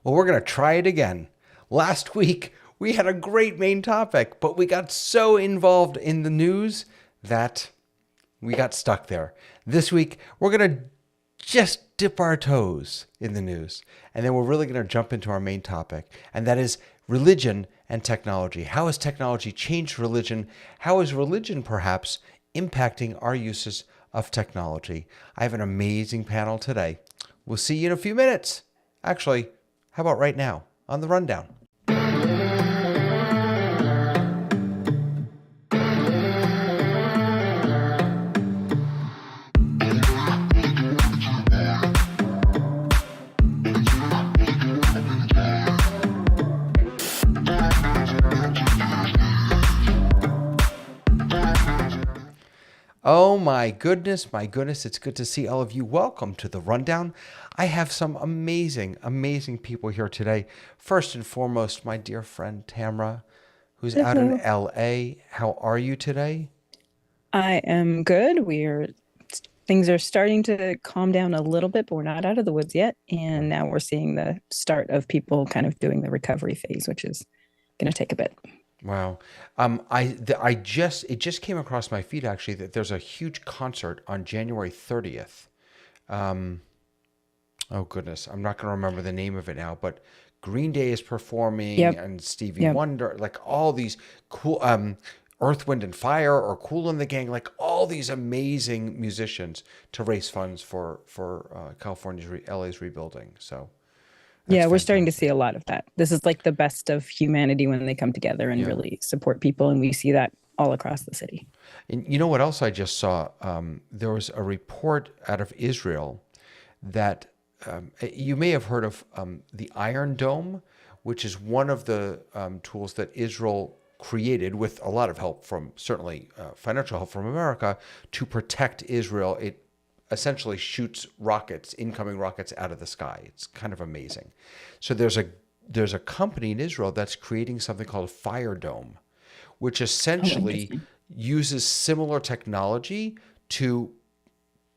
Well, we're going to try it again. Last week, we had a great main topic, but we got so involved in the news that we got stuck there. This week, we're going to just dip our toes in the news, and then we're really going to jump into our main topic, and that is religion and technology. How has technology changed religion? How is religion perhaps impacting our uses of technology? I have an amazing panel today. We'll see you in a few minutes. Actually, how about right now on the rundown? Oh my goodness, it's good to see all of you. Welcome to the rundown. I have some amazing, amazing people here today. First and foremost, my dear friend Tamra, who's out in LA. How are you today? I am good. Things are starting to calm down a little bit, but we're not out of the woods yet. And now we're seeing the start of people kind of doing the recovery phase, which is going to take a bit. Wow. It just came across my feed actually that there's a huge concert on January 30th. Oh goodness, I'm not going to remember the name of it now, but Green Day is performing Yep. and Stevie Yep. Wonder, like all these cool, Earth, Wind and Fire or Kool and the Gang, like all these amazing musicians to raise funds for LA's rebuilding. So that's Yeah, we're starting to fantastic. see a lot of that. This is like the best of humanity when they come together and Yeah. really support people. And we see that all across the city. And you know what else I just saw? There was a report out of Israel that you may have heard of the Iron Dome, which is one of the tools that Israel created with a lot of help from certainly financial help from America to protect Israel. It essentially shoots rockets, incoming rockets out of the sky. It's kind of amazing. So there's a company in Israel that's creating something called Fire Dome, which Oh, essentially interesting. uses similar technology to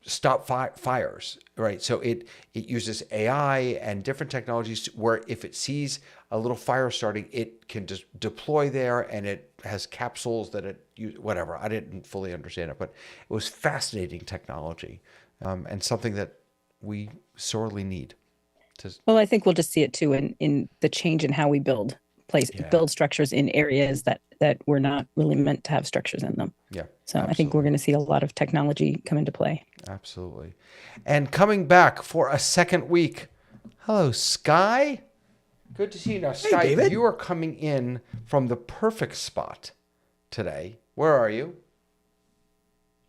stop fires, right? So it uses AI and different technologies where if it sees a little fire starting, it can just deploy there, and it has capsules that whatever. I didn't fully understand it, but it was fascinating technology, and something that we sorely need. To Well, I think we'll just see it too in the change in how we yeah, build structures in areas that were not really meant to have structures in them. yeah, So I think we're absolutely. going to see a lot of technology come into play. Absolutely. And coming back for a second week. Hello, Sky. Good to see you. Now, Hey, Sky, you David. are coming in from the perfect spot today. Where are you?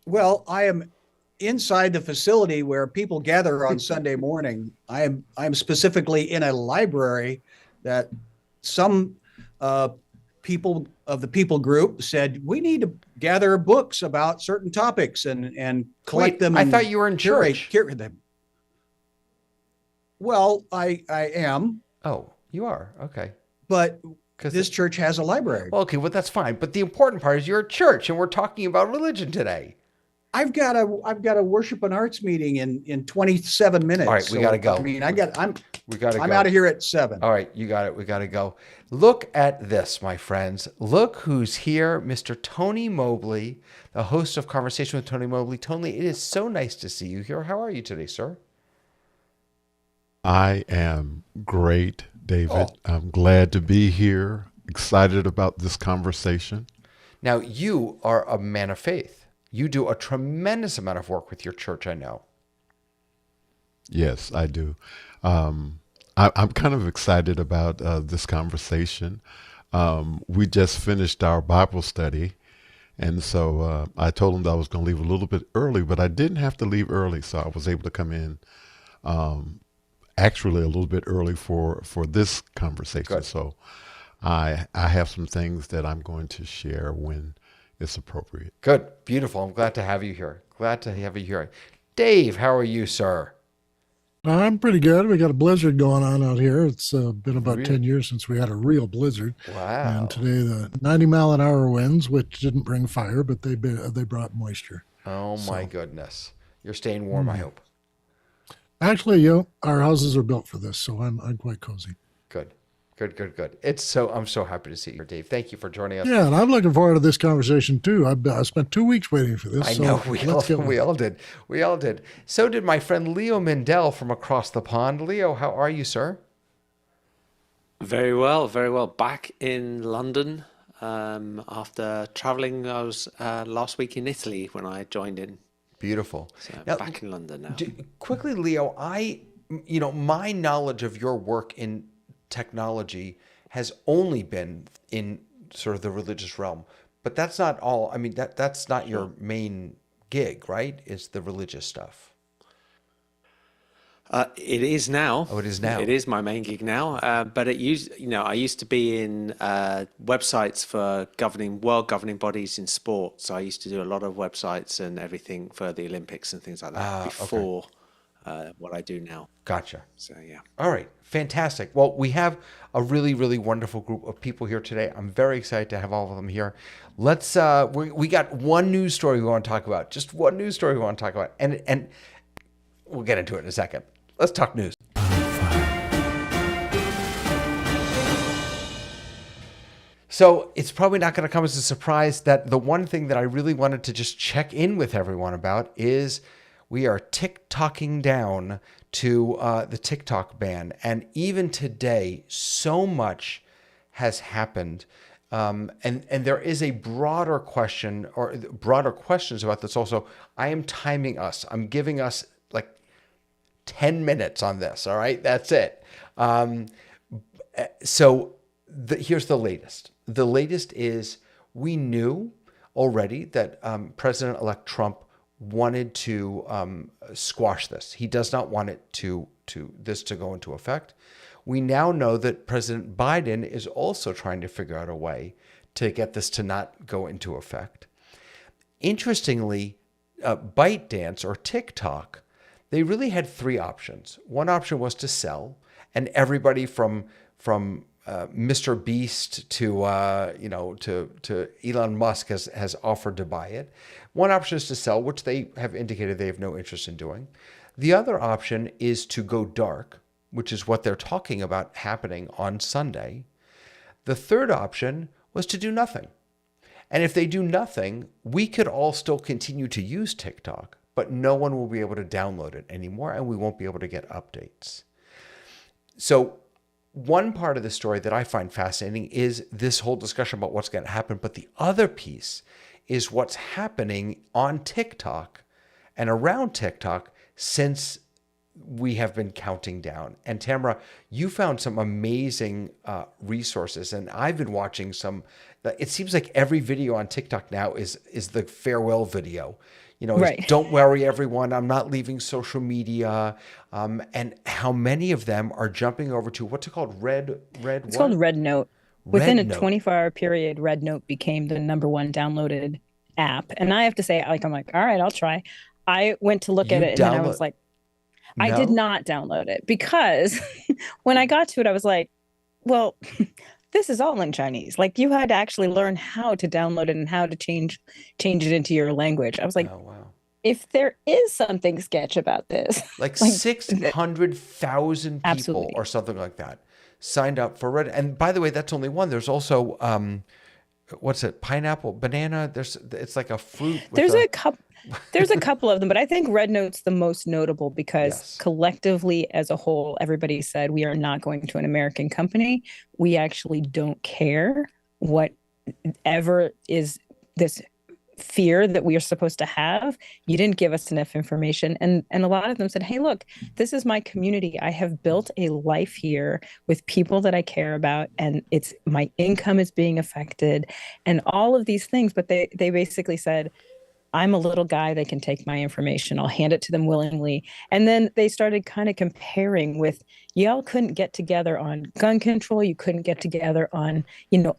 Well, I am inside the facility where people gather on Sunday morning. I am specifically in a library that some people of the people group said we need to gather books about certain topics and collect Wait, them I thought and you were in curate church. curate them. Well, I am, Oh, you are? Okay. but Because, this church has a library. well, okay, well, that's fine. But the important part is you're at church, and we're talking about religion today. I've got a worship and arts meeting in 27 All minutes. right, we got to So I go. mean, We got to I'm out go. of here at 7. All right, you got it. We got to go. Look at this, my friends. Look who's here, Mr. Tony Mobley, the host of Conversation with Tony Mobley. Tony, it is so nice to see you here. How are you today, sir? I am great, Oh, David. I'm glad to be here. Excited about this conversation. now you are a man of faith. You do a tremendous amount of work with your church, I know. Yes, I do. I'm kind of excited about this conversation. We just finished our Bible study, and so I told him that I was going to leave a little bit early, but I didn't have to leave early, so I was able to come in actually a little bit early for this conversation. Good. So I have some things that I'm going to share when it's appropriate. Good. Beautiful. I'm glad to have you here. Glad to have you here. Dave, how are you, sir? I'm pretty good. We got a blizzard going on out here. It's been about Really? 10 years since we had a real blizzard. And Wow. today the 90-mile-an-hour winds, which didn't bring fire, but they brought moisture. Oh my So goodness. You're staying warm, I mhm. hope. Actually, our houses are built for this, so I'm quite cozy. Good. I'm so happy to see you, Dave. Thank you for joining us. Yeah, and I'm looking forward to this conversation too. I spent 2 weeks waiting for this. I so know let's get with we it. all did. We all did. So did my friend Leo Mindell from across the pond. Leo, how are you, sir? Very well, very well. Back in London after traveling. I was last week in Italy when I joined in. Beautiful. So Now, back in London now. quickly, Leo, my knowledge of your work in technology has only been in sort of the religious realm, but that's not all. I mean, that's not your main gig, right? It's the religious stuff. It is now. Oh, it is now. It is my main gig now. But I used to be in websites for world governing bodies in sport. So I used to do a lot of websites and everything for the Olympics and things like that before what I do now. Gotcha. So yeah. All right. Fantastic. Well, we have a really, really wonderful group of people here today. I'm very excited to have all of them here. Let's, we got one news story we want to talk about. Just one news story we want to talk about. And we'll get into it in a second. Let's talk news. So it's probably not going to come as a surprise that the one thing that I really wanted to just check in with everyone about is we are TikToking down to the TikTok ban. And even today, so much has happened. And there is a broader question or broader questions about this also. I am timing us. I'm giving us like 10 minutes on this. All right. That's it. Here's the latest. The latest is we knew already that President-elect Trump wanted to squash this. He does not want it to go into effect. We now know that President Biden is also trying to figure out a way to get this to not go into effect. Interestingly, ByteDance or TikTok, they really had three options. One option was to sell, and everybody from Mr. Beast to Elon Musk has offered to buy it. One option is to sell, which they have indicated they have no interest in doing. The other option is to go dark, which is what they're talking about happening on Sunday. The third option was to do nothing. And if they do nothing, we could all still continue to use TikTok, but no one will be able to download it anymore, and we won't be able to get updates. So one part of the story that I find fascinating is this whole discussion about what's going to happen. But the other piece is what's happening on TikTok and around TikTok since we have been counting down. And Tamara, you found some amazing resources, and I've been watching some. It seems like every video on TikTok now is the farewell video. Right. Don't worry, everyone. I'm not leaving social media. And how many of them are jumping over to what's it called? It's called Red Note. Within a 24-hour period, Red Note became the #1 downloaded app. And I have to say, I'm like, all right, I'll try. I went to look at it and then I was like, I did not download it because when I got to it, I was like, well, this is all in Chinese. Like you had to actually learn how to download it and how to change it into your language. I was like, oh, wow. If there is something sketch about this, like 600,000 people Absolutely. or something like that signed up for Reddit. And by the way, that's only one. There's also, what's it? Pineapple, banana. It's like a fruit. There's a couple of them, but I think Red Note's the most notable because collectively as a whole, everybody said we are not going to an American company. We actually don't care whatever is this fear that we are supposed to have. You didn't give us enough information. And a lot of them said, hey, look, this is my community. I have built a life here with people that I care about, and it's my income is being affected and all of these things. But they basically said, I'm a little guy that can take my information. I'll hand it to them willingly. And then they started kind of comparing with, y'all couldn't get together on gun control. You couldn't get together on,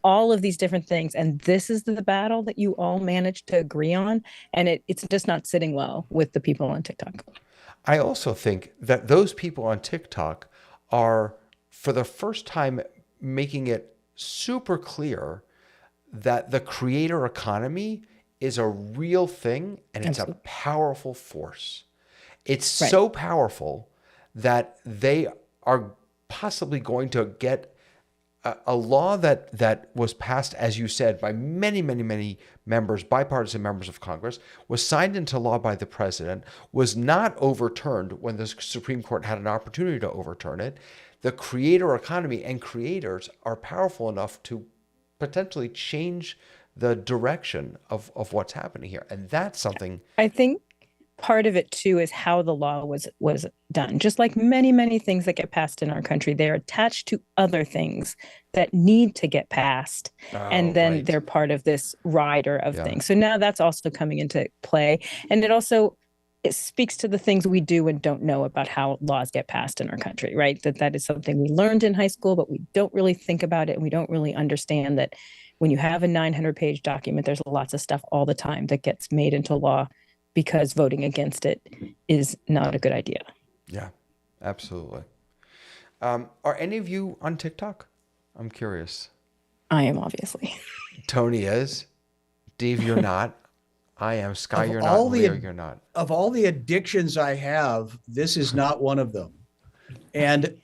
all of these different things. And this is the battle that you all managed to agree on. And it's just not sitting well with the people on TikTok. I also think that those people on TikTok are, for the first time, making it super clear that the creator economy is a real thing, and it's a powerful force. It's so powerful that they are possibly going to get a law that was passed, as you said, by many, many, many members, bipartisan members of Congress, was signed into law by the president, was not overturned when the Supreme Court had an opportunity to overturn it. The creator economy and creators are powerful enough to potentially change the direction of what's happening here. And that's something. I think part of it too is how the law was done. Just like many things that get passed in our country, they're attached to other things that need to get passed, and then right. they're part of this rider of Yeah. things. So now that's also coming into play, and it speaks to the things we do and don't know about how laws get passed in our country, right? That is something we learned in high school, but we don't really think about it, and we don't really understand that when you have a 900-page document, there's lots of stuff all the time that gets made into law because voting against it is not a good idea. Yeah, absolutely. Are any of you on TikTok? I'm curious. I am, obviously. Tony is. Dave, you're not. I am. Sky, Of you're not. all Leo, the- you're not. Of all the addictions I have, this is not one of them. And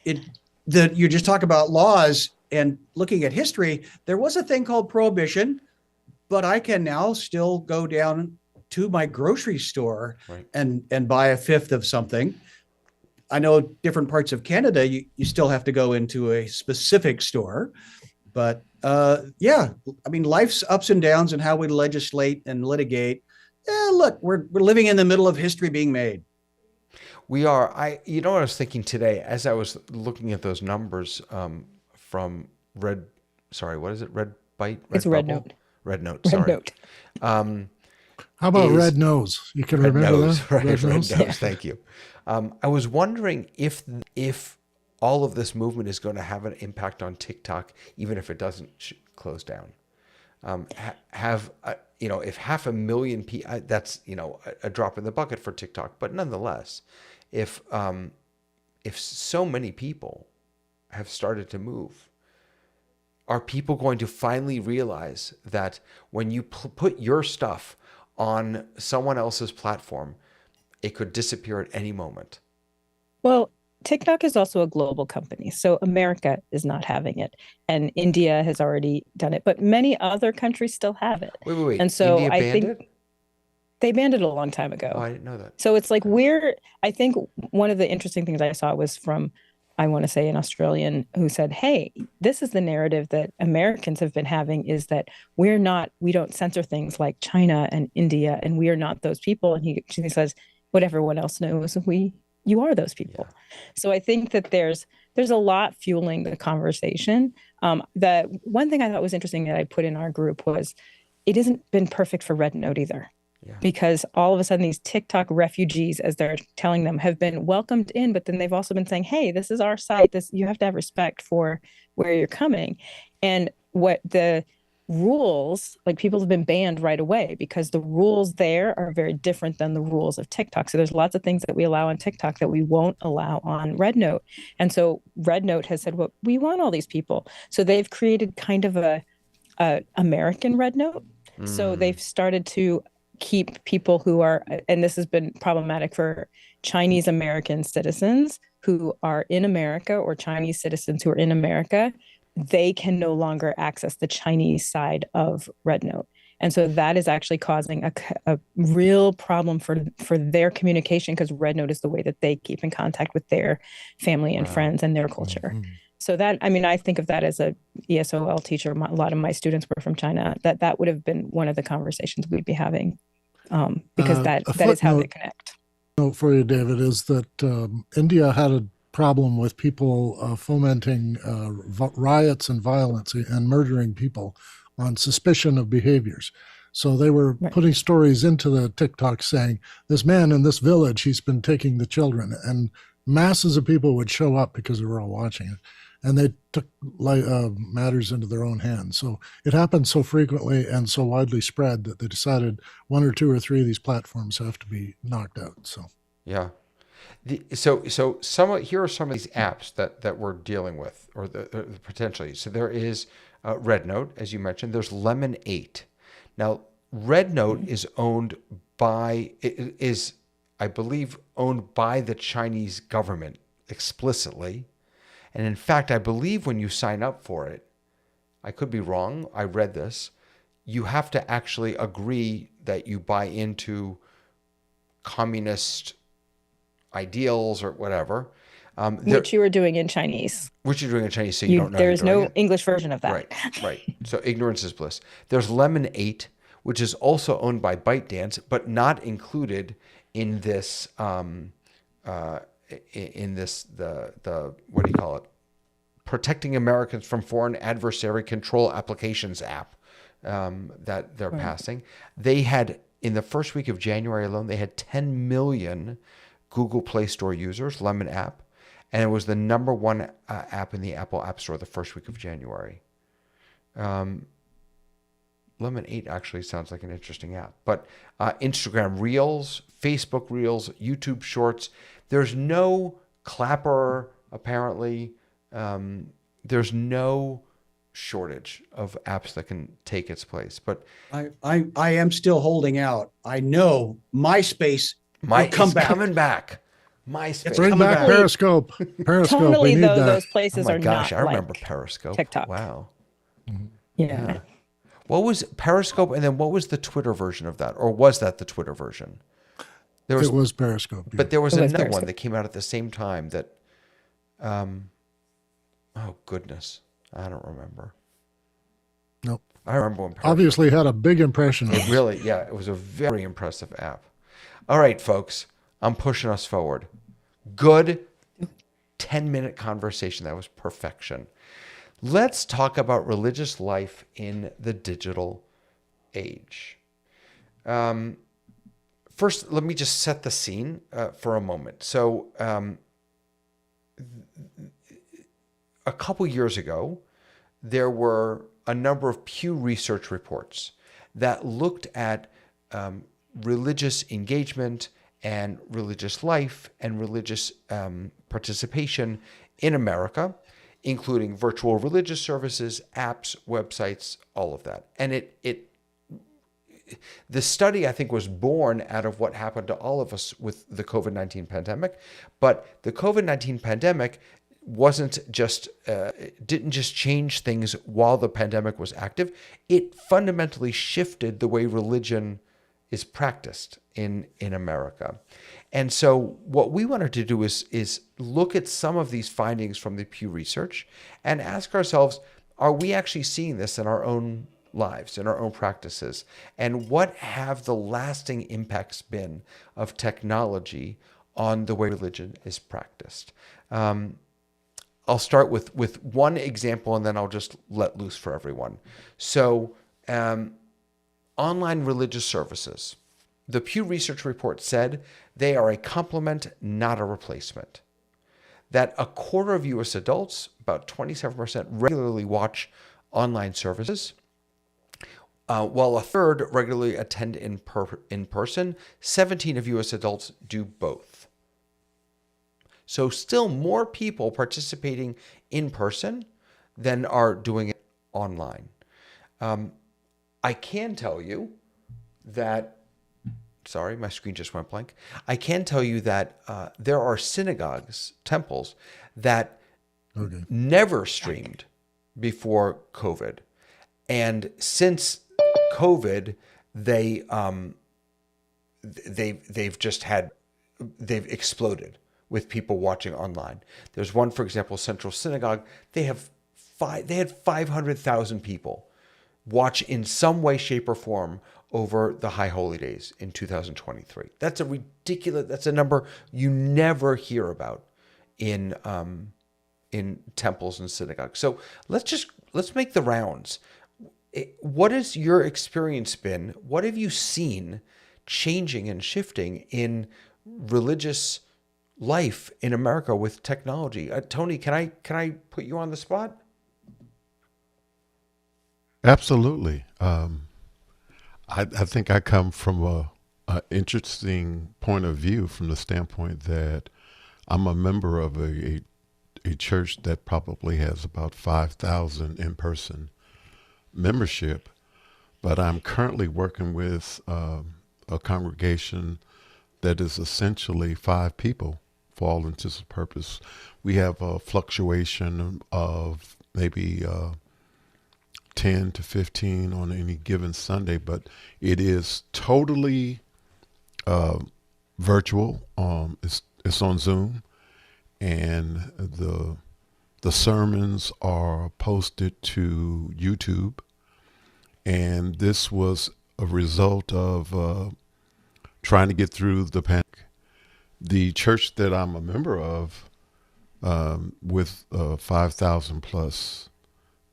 you just talk about laws and looking at history. There was a thing called prohibition, but I can now still go down to my grocery store Right. and buy a fifth of something. I know different parts of Canada, you still have to go into a specific store, but yeah, I mean, life's ups and downs and how we legislate and litigate. Yeah, look, we're living in the middle of history being made. We are. You know what I was thinking today as I was looking at those numbers from Red. Sorry, what is it? Red Bite. It's Red Bubble? Note. Red Note. Red Sorry. Note. How about Is- Red Nose? You can Red remember Nose, that? right? Red Nose. Yeah. Thank you. I was wondering if all of this movement is going to have an impact on TikTok, even if it doesn't close down. If 500,000 people, that's a drop in the bucket for TikTok, but nonetheless, if so many people have started to move, are people going to finally realize that when you put your stuff on someone else's platform, it could disappear at any moment? Well, TikTok is also a global company, so America is not having it, and India has already done it, but many other countries still have it. Wait. And so India I banned think it? they banned it a long time ago. Oh, I didn't know that. So it's like I think one of the interesting things I saw was from, I want to say, an Australian who said, hey, this is the narrative that Americans have been having, is that we don't censor things like China and India, and we are not those people. And he says, what everyone else knows, you are those people. Yeah. So I think that there's a lot fueling the conversation. The one thing I thought was interesting that I put in our group was it hasn't been perfect for Red Note either. Yeah. Because all of a sudden these TikTok refugees, as they're telling them, have been welcomed in, but then they've also been saying, hey, this is our site. You have to have respect for where you're coming. And what the rules, like, people have been banned right away because the rules there are very different than the rules of TikTok. So there's lots of things that we allow on TikTok that we won't allow on Red Note. And so Red Note has said, well, we want all these people. So they've created kind of a American Red Note. So they've started to keep people who are, and this has been problematic for Chinese American citizens who are in America, or Chinese citizens who are in America, they can no longer access the Chinese side of Red Note. And so that is actually causing a real problem for their communication, because Red Note is the way that they keep in contact with their family and friends and their culture. Mm-hmm. So that, I mean, I think of that as a ESOL teacher. A lot of my students were from China. That would have been one of the conversations we'd be having, because that is how they connect. Note for you, David, is that India had a problem with people fomenting riots and violence and murdering people on suspicion of behaviors. So they were putting stories into the TikTok saying, this man in this village, he's been taking the children, and masses of people would show up because they were all watching it. And they took matters into their own hands. So it happened so frequently and so widely spread that they decided one or two or three of these platforms have to be knocked out. So yeah, here are some of these apps that we're dealing with, or the potentially. So there is Red Note, as you mentioned. There's Lemon 8. Now, Red Note is I believe, owned by the Chinese government explicitly. And in fact, I believe when you sign up for it, I could be wrong, I read this, you have to actually agree that you buy into communist ideals or whatever. Which you were doing in Chinese. Which you're doing in Chinese, so you don't know There is you're doing no it. English version of that. Right, right. So ignorance is bliss. There's Lemon 8, which is also owned by ByteDance, but not included in this, the what do you call it? Protecting Americans from Foreign Adversary Control Applications app that they're passing. They had, in the first week of January alone, they had 10 million Google Play Store users, Lemon app, and it was the number one app in the Apple App Store the first week of January. Lemon 8 actually sounds like an interesting app. But Instagram Reels, Facebook Reels, YouTube Shorts, there's no Clapper, apparently. There's no shortage of apps that can take its place. But I am still holding out. I know MySpace will come back. coming back. MySpace. Bring coming back back. Periscope. Periscope. Totally, we need though, that. those Oh places my are gosh, not I remember like Periscope. TikTok. Wow. Yeah. What was Periscope, and then what was the Twitter version of that? Or was that the Twitter version? There It was Periscope. Yeah. But there was It was another one Periscope. that came out at the same time that, oh goodness, I don't remember. Nope. I remember when Periscope, Obviously had a big impression on us. really, yeah, it was a very impressive app. All right, folks, I'm pushing us forward. Good 10-minute conversation. That was perfection. Let's talk about religious life in the digital age. First, let me just set the scene for a moment. So, a couple years ago, there were a number of Pew Research reports that looked at religious engagement and religious life and religious participation in America, including virtual religious services, apps, websites, all of that. And the study, I think, was born out of what happened to all of us with the COVID-19 pandemic. But the COVID-19 pandemic didn't just change things while the pandemic was active. It fundamentally shifted the way religion is practiced in America. And so what we wanted to do is look at some of these findings from the Pew Research and ask ourselves, are we actually seeing this in our own lives, in our own practices? And what have the lasting impacts been of technology on the way religion is practiced? I'll start with one example, and then I'll just let loose for everyone. So, online religious services. The Pew Research report said they are a complement, not a replacement. That a quarter of U.S. adults, about 27%, regularly watch online services, while a third regularly attend in person. 17 of U.S. adults do both. So still more people participating in person than are doing it online. I can tell you that, sorry, my screen just went blank. I can tell you that there are synagogues, temples, that never streamed before COVID. And since COVID, they've exploded with people watching online. There's one, for example, Central Synagogue. They had 500,000 people watch in some way, shape, or form over the High Holy Days in 2023. That's a number you never hear about in temples and synagogues. So let's make the rounds. What has your experience been? What have you seen changing and shifting in religious life in America with technology? Tony, can I put you on the spot? Absolutely. I think I come from a interesting point of view from the standpoint that I'm a member of a church that probably has about 5,000 in-person membership, but I'm currently working with a congregation that is essentially 5 people for all intents and purpose. We have a fluctuation of maybe 10 to 15 on any given Sunday, but it is totally virtual. It's on Zoom, and the sermons are posted to YouTube. And this was a result of trying to get through the pandemic. The church that I'm a member of, with 5,000 plus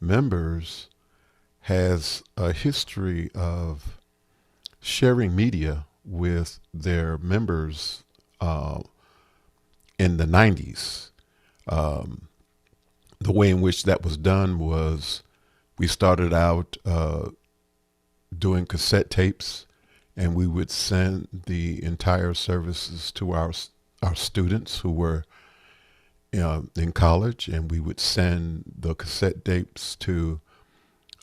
members, has a history of sharing media with their members in the 90s. The way in which that was done was we started out doing cassette tapes, and we would send the entire services to our students who were in college, and we would send the cassette tapes to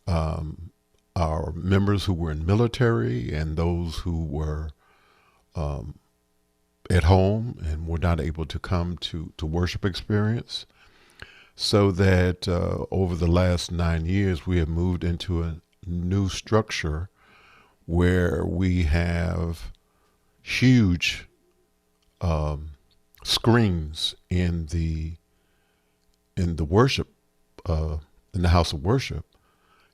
our members who were in military and those who were at home and were not able to come to worship experience. So that over the last 9 years, we have moved into a new structure where we have huge screens in the worship, in the house of worship,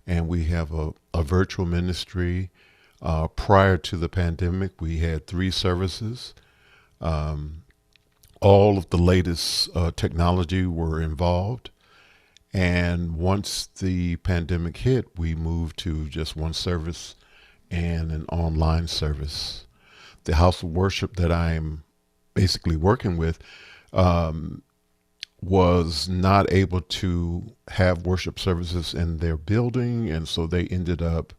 and we have a virtual ministry. Prior to the pandemic, we had 3 services. All of the latest technology were involved. And once the pandemic hit, we moved to just 1 service and an online service. The house of worship that I'm basically working with was not able to have worship services in their building. And so they ended up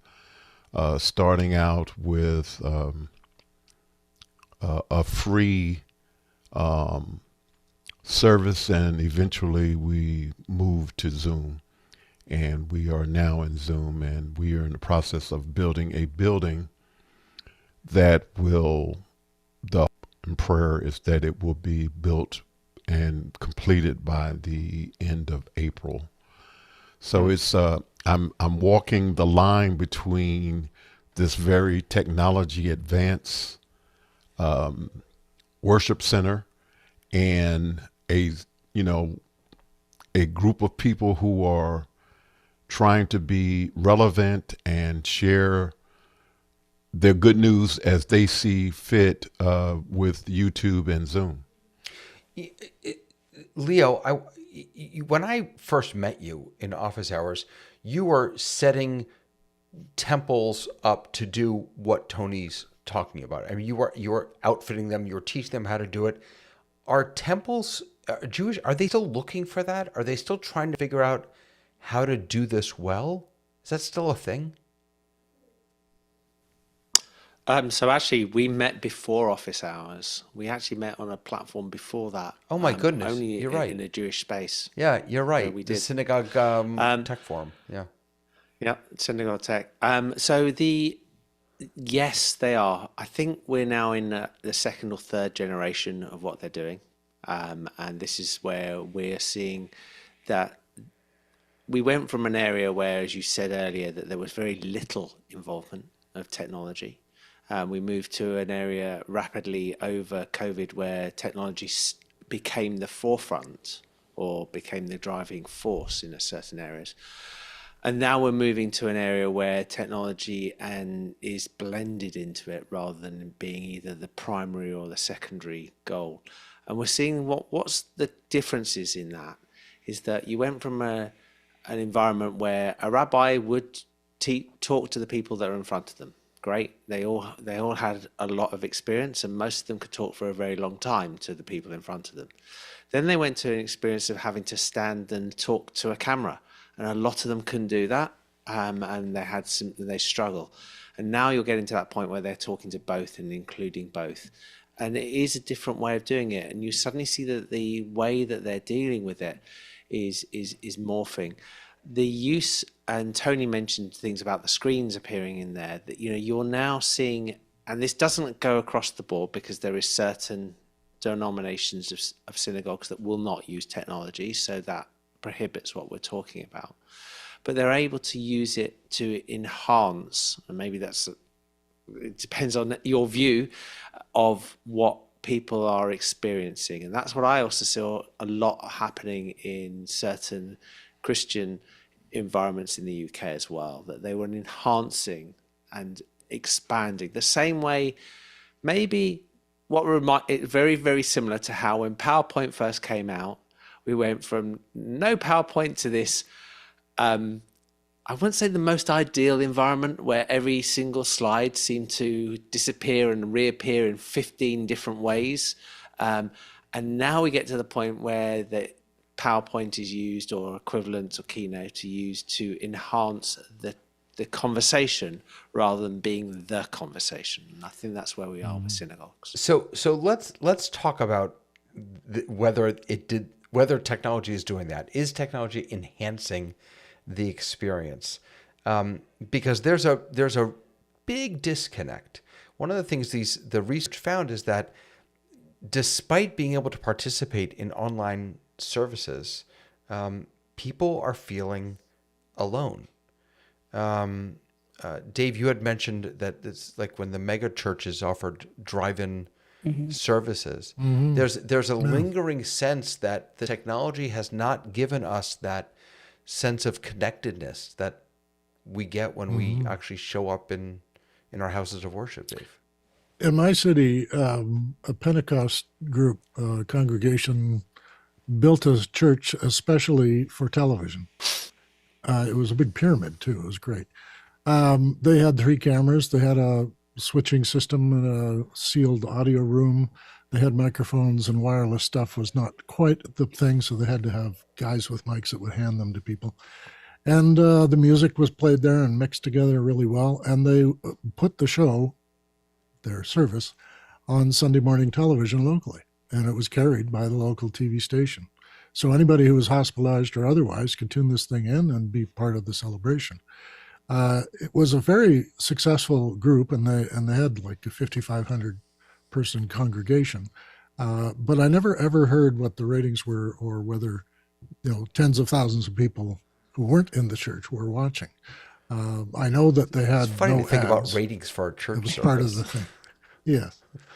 starting out with a free service, and eventually we moved to Zoom, and we are now in Zoom, and we are in the process of building a building that will, the prayer is that it will be built and completed by the end of April. So it's I'm walking the line between this very technology advanced worship center and a group of people who are trying to be relevant and share their good news as they see fit with YouTube and Zoom. Leo, when I first met you in office hours, you were setting temples up to do what Tony's talking about. I mean, you were outfitting them, you were teaching them how to do it. Are temples Jewish? Are they still looking for that? Are they still trying to figure out how to do this well? Is that still a thing? So actually, we met before office hours. We actually met on a platform before that. Oh my goodness, only you're right. in a Jewish space. Yeah, you're right. we The did. synagogue tech forum. Yeah. Yeah, Synagogue Tech. Yes, they are. I think we're now in the second or third generation of what they're doing. And this is where we're seeing that we went from an area where, as you said earlier, that there was very little involvement of technology. We moved to an area rapidly over COVID where technology became the forefront or became the driving force in certain areas. And now we're moving to an area where technology is blended into it rather than being either the primary or the secondary goal. And we're seeing what's the differences in that is that you went from an environment where a rabbi would talk to the people that are in front of them. Great. They all had a lot of experience, and most of them could talk for a very long time to the people in front of them. Then they went to an experience of having to stand and talk to a camera, and a lot of them couldn't do that, and they struggle. And now you're getting to that point where they're talking to both and including both, and it is a different way of doing it. And you suddenly see that the way that they're dealing with it is morphing. The use, and Tony mentioned things about the screens appearing in there, that you're now seeing, and this doesn't go across the board because there is certain denominations of synagogues that will not use technology, so that prohibits what we're talking about. But they're able to use it to enhance, and maybe it depends on your view of what people are experiencing. And that's what I also saw a lot happening in certain Christian environments in the UK as well, that they were enhancing and expanding the same way. Maybe very, very similar to how when PowerPoint first came out, we went from no PowerPoint to this, I wouldn't say the most ideal environment where every single slide seemed to disappear and reappear in 15 different ways. And now we get to the point where the PowerPoint is used, or equivalent, or Keynote to use to enhance the conversation rather than being the conversation. And I think that's where we are with synagogues. So let's talk about whether technology is doing that. Is technology enhancing the experience? Because there's a big disconnect. One of the things the research found is that despite being able to participate in online services, people are feeling alone. Dave, you had mentioned that it's like when the mega churches offered drive-in services. There's a lingering sense that the technology has not given us that sense of connectedness that we get when we actually show up in our houses of worship, Dave. In my city, a Pentecost group, congregation, built a church especially for television. It was a big pyramid, too. It was great. They had 3 cameras. They had a switching system and a sealed audio room. They had microphones, and wireless stuff was not quite the thing, so they had to have guys with mics that would hand them to people. And the music was played there and mixed together really well. And they put the show, their service, on Sunday morning television locally. And it was carried by the local TV station. So anybody who was hospitalized or otherwise could tune this thing in and be part of the celebration. It was a very successful group, and they had like a 5,500 person congregation. But I never ever heard what the ratings were, or whether tens of thousands of people who weren't in the church were watching. I know that they had It's funny no to think ads. about ratings for a church It was service. part of the thing. Yeah.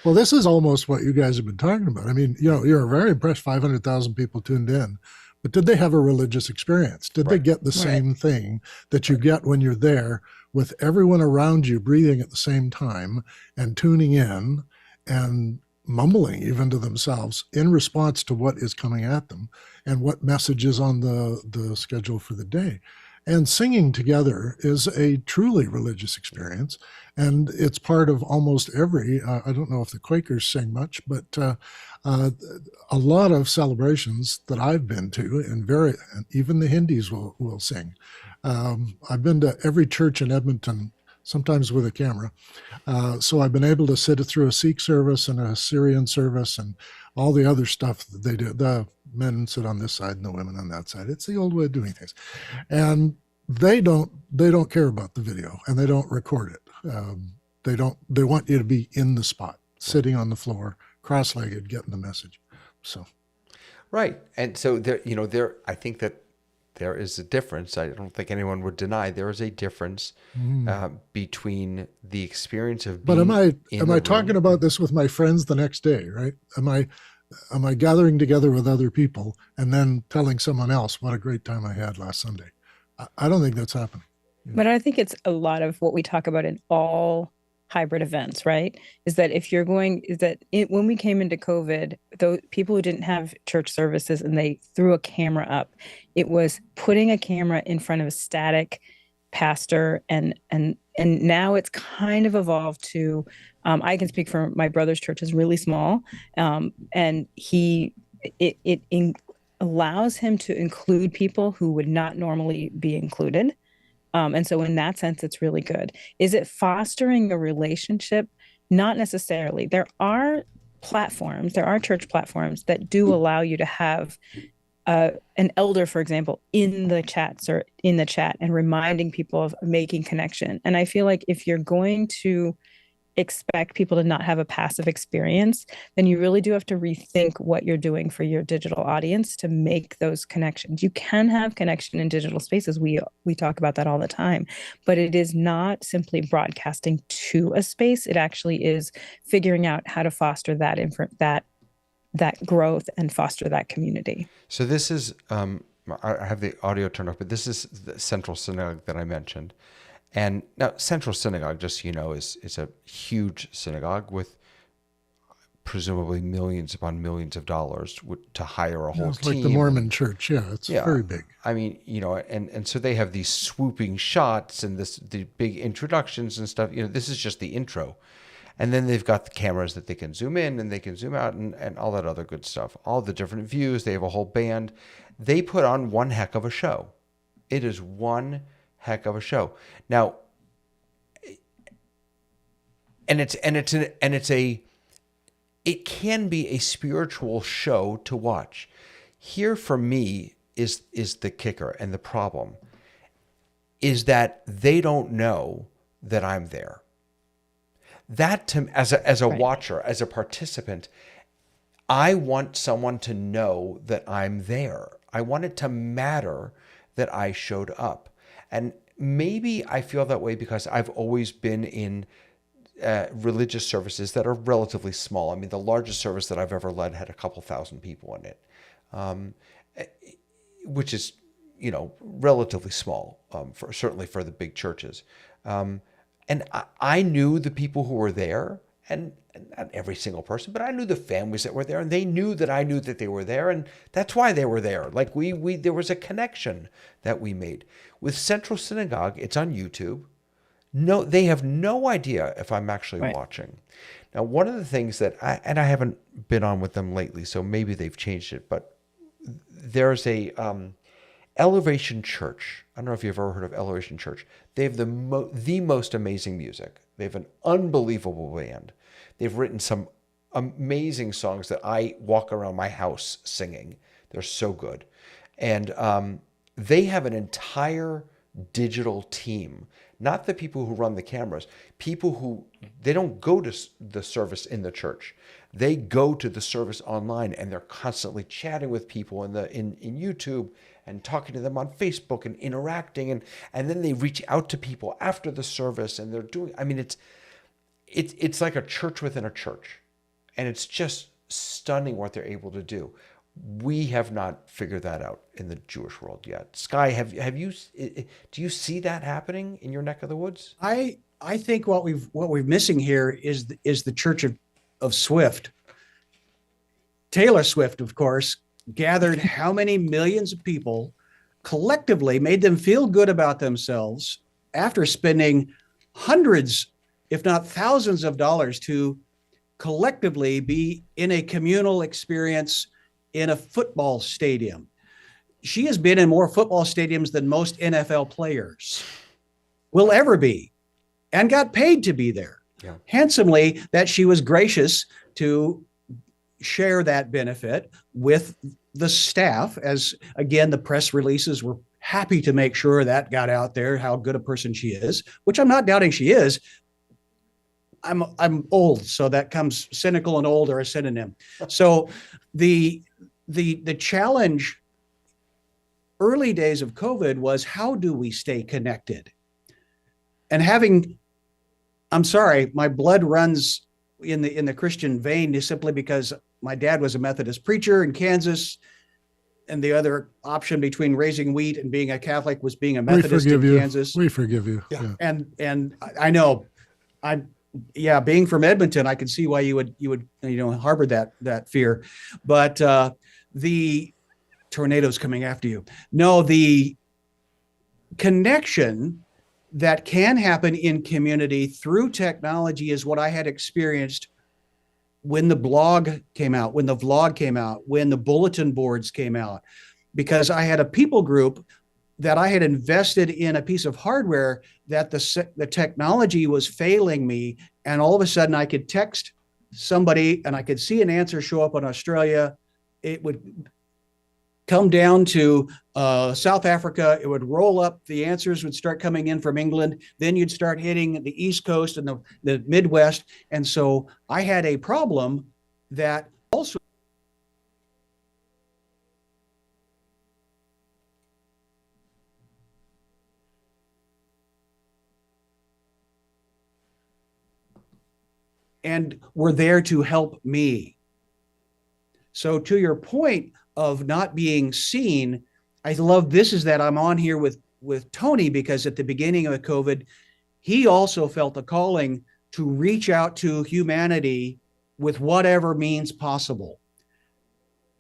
Well, this is almost what you guys have been talking about. I mean, you're very impressed 500,000 people tuned in, but did they have a religious experience? Did they get the same thing that you get when you're there, with everyone around you breathing at the same time and tuning in and mumbling even to themselves in response to what is coming at them and what message is on the schedule for the day? And singing together is a truly religious experience, and it's part of almost every, I don't know if the Quakers sing much, but a lot of celebrations that I've been to, and even the Hindis will sing. I've been to every church in Edmonton, sometimes with a camera. So I've been able to sit through a Sikh service and a Syrian service and all the other stuff that they do. The men sit on this side and the women on that side. It's the old way of doing things. And they don't care about the video, and they don't record it. They want you to be in the spot, sitting on the floor, cross-legged, getting the message. So. Right. And so I think that there is a difference. I don't think anyone would deny there is a difference between the experience of being. But am I talking about this with my friends the next day, right? Am I gathering together with other people and then telling someone else what a great time I had last Sunday? I don't think that's happening. But I think it's a lot of what we talk about in all hybrid events, right? When we came into COVID, those people who didn't have church services and they threw a camera up, it was putting a camera in front of a static pastor, and now it's kind of evolved to, I can speak for my brother's church is really small, and it allows him to include people who would not normally be included. And so in that sense, it's really good. Is it fostering a relationship? Not necessarily. There are church platforms that do allow you to have an elder, for example, in the chat and reminding people of making connection. And I feel like if you're going to expect people to not have a passive experience, then you really do have to rethink what you're doing for your digital audience to make those connections. You can have connection in digital spaces. We talk about that all the time, but it is not simply broadcasting to a space. It actually is figuring out how to foster that growth and foster that community. So this is, I have the audio turned off, but this is the Central Synagogue that I mentioned. And now Central Synagogue, just so you know, is a huge synagogue with presumably millions upon millions of dollars to hire a whole It's team. like the Mormon church. Yeah, it's very big. I mean, and so they have these swooping shots and the big introductions and stuff. This is just the intro. And then they've got the cameras that they can zoom in and they can zoom out and all that other good stuff. All the different views. They have a whole band. They put on one heck of a show. It is one heck of a show. Now, it can be a spiritual show to watch. Here for me is the kicker, and the problem is that they don't know that I'm there. That as a Right. watcher, as a participant, I want someone to know that I'm there. I want it to matter that I showed up. And maybe I feel that way because I've always been in religious services that are relatively small. I mean, the largest service that I've ever led had a couple thousand people in it, which is, relatively small, certainly for the big churches. And I knew the people who were there, and not every single person, but I knew the families that were there, and they knew that I knew that they were there, and that's why they were there. Like there was a connection that we made. With Central Synagogue, it's on YouTube. No, they have no idea if I'm actually Right. watching. Now, one of the things that I haven't been on with them lately, so maybe they've changed it, but there's a Elevation Church. I don't know if you've ever heard of Elevation Church. They have the most amazing music. They have an unbelievable band. They've written some amazing songs that I walk around my house singing. They're so good. And they have an entire digital team, not the people who run the cameras, people who, they don't go to the service in the church. They go to the service online, and they're constantly chatting with people in YouTube and talking to them on Facebook and interacting. And then they reach out to people after the service, and they're doing, I mean, it's like a church within a church. And it's just stunning what they're able to do. We have not figured that out in the Jewish world yet. Sky, have you? Do you see that happening in your neck of the woods? I think what we're missing here is the Church of Swift. Taylor Swift, of course, gathered how many millions of people collectively, made them feel good about themselves after spending hundreds, if not thousands of dollars to collectively be in a communal experience in a football stadium. She has been in more football stadiums than most NFL players will ever be, and got paid to be there. Yeah. Handsomely, that she was gracious to share that benefit with the staff, as again, the press releases were happy to make sure that got out there, how good a person she is, which I'm not doubting she is. I'm old, so that comes, cynical and old are a synonym. So the challenge early days of COVID was, how do we stay connected? And I'm sorry, my blood runs in the Christian vein is simply because my dad was a Methodist preacher in Kansas, and the other option between raising wheat and being a Catholic was being a Methodist in Kansas. We forgive you. Yeah. And I know, being from Edmonton, I could see why you would harbor that fear, but the tornadoes coming after you. No, the connection that can happen in community through technology is what I had experienced when the blog came out, when the vlog came out, when the bulletin boards came out, because I had a people group that I had invested in a piece of hardware that the technology was failing me. And all of a sudden I could text somebody and I could see an answer show up in Australia. It would come down to South Africa. It would roll up. The answers would start coming in from England. Then you'd start hitting the East Coast and the Midwest. And so I had a problem that also. And were there to help me. So to your point of not being seen, I love this is that I'm on here with Tony, because at the beginning of COVID, he also felt the calling to reach out to humanity with whatever means possible.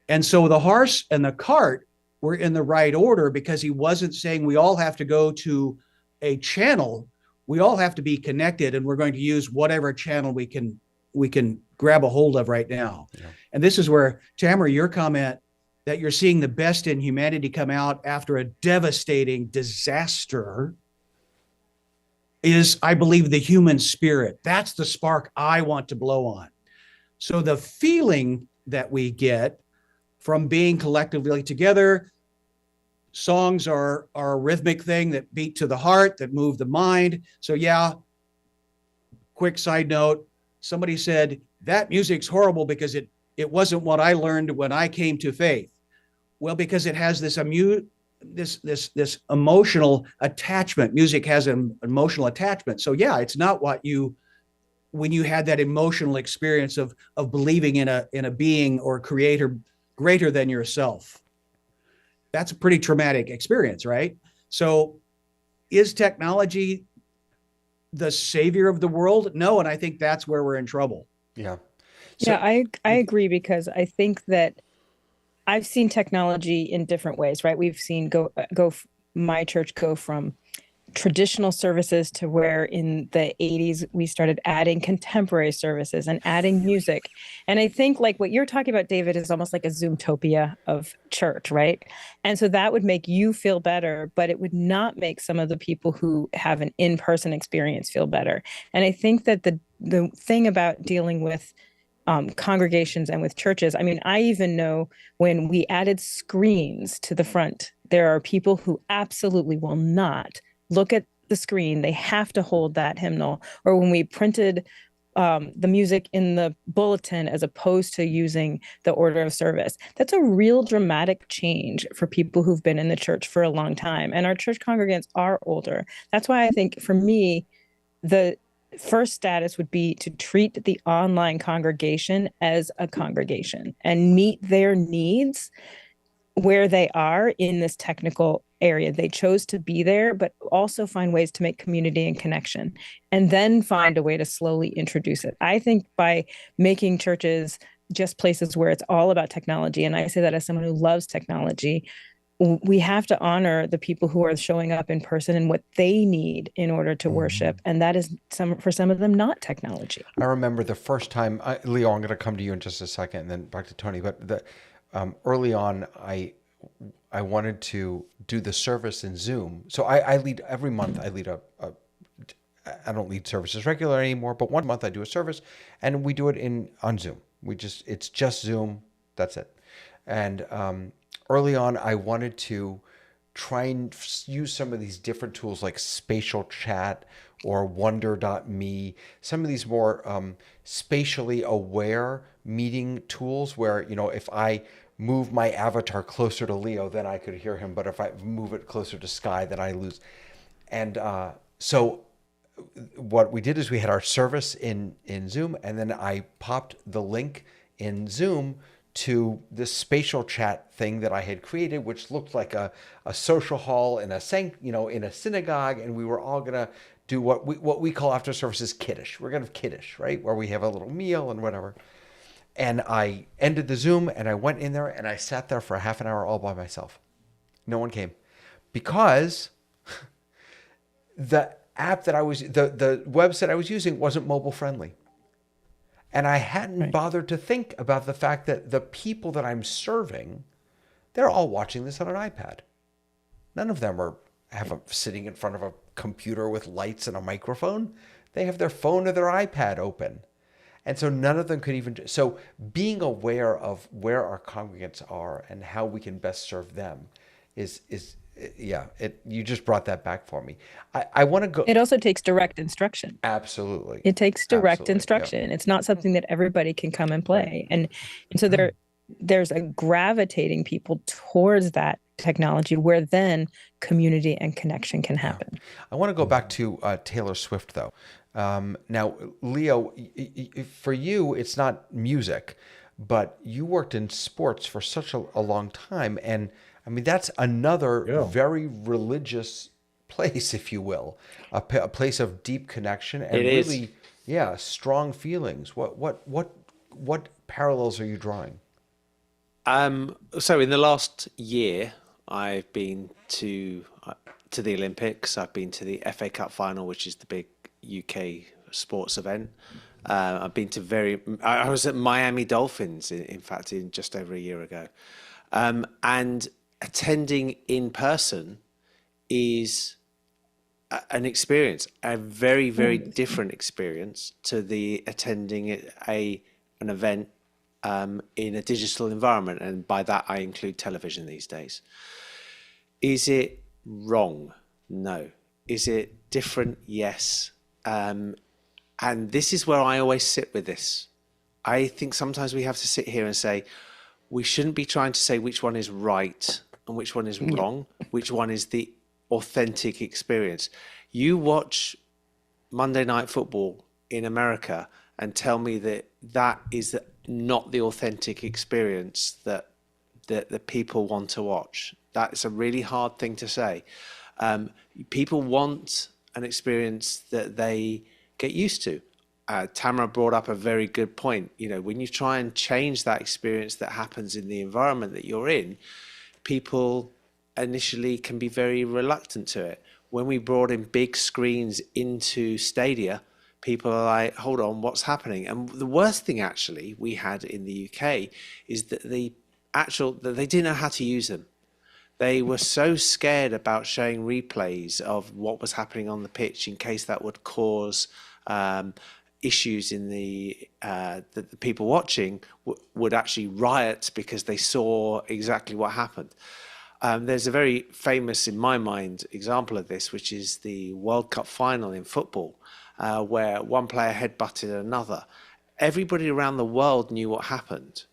And so the horse and the cart were in the right order, because he wasn't saying we all have to go to a channel. We all have to be connected, and we're going to use whatever channel we can grab a hold of right now. Yeah. And this is where, Tamara, your comment that you're seeing the best in humanity come out after a devastating disaster is, I believe, the human spirit. That's the spark I want to blow on. So the feeling that we get from being collectively together, songs are a rhythmic thing that beat to the heart, that move the mind. So yeah, quick side note, somebody said that music's horrible because it wasn't what I learned when I came to faith. Well, because it has this emotional attachment. Music has an emotional attachment. So yeah, it's not what when you had that emotional experience of believing in a being or creator greater than yourself. That's a pretty traumatic experience, right? So is technology the savior of the world? No, and I think that's where we're in trouble. Yeah. So, yeah, I agree, because I think that I've seen technology in different ways, right? We've seen my church go from traditional services to where in the 80s we started adding contemporary services and adding music. And I think like what you're talking about, David, is almost like a Zoomtopia of church, right? And so that would make you feel better, but it would not make some of the people who have an in-person experience feel better. And I think that the thing about dealing with congregations and with churches, I mean, I even know when we added screens to the front, there are people who absolutely will not look at the screen. They have to hold that hymnal. Or when we printed the music in the bulletin as opposed to using the order of service, that's a real dramatic change for people who've been in the church for a long time. And our church congregants are older. That's why I think for me, the first status would be to treat the online congregation as a congregation and meet their needs where they are in this technical area. They chose to be there, but also find ways to make community and connection, and then find a way to slowly introduce it. I think by making churches just places where it's all about technology, and I say that as someone who loves technology, we have to honor the people who are showing up in person and what they need in order to worship. And that is for some of them, not technology. I remember the first time, Leo, I'm going to come to you in just a second and then back to Tony, but early on, I wanted to do the service in Zoom. So I lead every month. I lead I don't lead services regular anymore, but one month I do a service, and we do it on Zoom. It's just Zoom. That's it. And early on, I wanted to try and use some of these different tools like spatial chat or wonder.me, some of these more spatially aware meeting tools where, if I move my avatar closer to Leo, then I could hear him. But if I move it closer to Sky, then I lose. And so what we did is we had our service in Zoom, and then I popped the link in Zoom to this spatial chat thing that I had created, which looked like a social hall in a synagogue, and we were all gonna do what we call after services kiddush. We're gonna have kiddush, right, where we have a little meal and whatever. And I ended the Zoom, and I went in there, and I sat there for a half an hour all by myself. No one came, because the app that the website I was using wasn't mobile friendly. And I hadn't bothered to think about the fact that the people that I'm serving, they're all watching this on an iPad. None of them sitting in front of a computer with lights and a microphone. They have their phone or their iPad open. And so none of them could even, so being aware of where our congregants are and how we can best serve them is yeah, you just brought that back for me. I want to go. It also takes direct instruction. Absolutely. It takes direct Absolutely. Yeah. instruction. It's not something that everybody can come and play. And so there's a gravitating people towards that technology where then community and connection can happen. I want to go back to Taylor Swift, though. Now, Leo, for you, it's not music, but you worked in sports for such a long time. And I mean, that's another very religious place, if you will, a place of deep connection and It is. really, yeah, strong feelings. What parallels are you drawing? So in the last year, I've been to the Olympics. I've been to the FA Cup final, which is the big UK sports event. I've been to I was at Miami Dolphins, in fact, in just over a year ago. And attending in person is an experience, a very, very different experience to the attending an event in a digital environment, and by that I include television these days. Is it wrong? No. Is it different? Yes. And this is where I always sit with this. I think sometimes we have to sit here and say, we shouldn't be trying to say which one is right and which one is wrong, which one is the authentic experience. You watch Monday Night Football in America and tell me that is not the authentic experience that the people want to watch. That's a really hard thing to say. People want an experience that they get used to. Tamara brought up a very good point. You know, when you try and change that experience that happens in the environment that you're in, people initially can be very reluctant to it. When we brought in big screens into stadia, people are like, hold on, what's happening? And the worst thing actually we had in the UK is that that they didn't know how to use them. They were so scared about showing replays of what was happening on the pitch in case that would cause issues in that the people watching would actually riot because they saw exactly what happened. There's a very famous, in my mind, example of this, which is the World Cup final in football, where one player headbutted another. Everybody around the world knew what happened.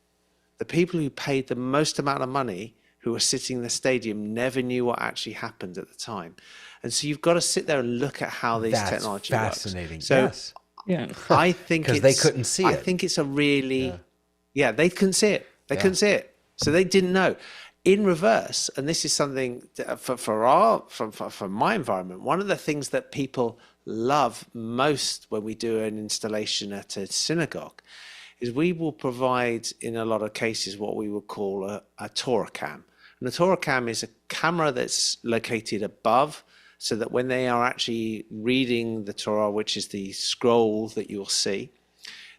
The people who paid the most amount of money, who were sitting in the stadium, never knew what actually happened at the time. And so you've got to sit there and look at how this technology works. Fascinating. So yes. Yeah. I think because they couldn't see it. I think it's a really, they couldn't see it. They couldn't see it, so they didn't know. In reverse, and this is something that for my environment, one of the things that people love most when we do an installation at a synagogue is we will provide, in a lot of cases, what we would call a Torah cam. And a Torah cam is a camera that's located above, so that when they are actually reading the Torah, which is the scroll that you'll see,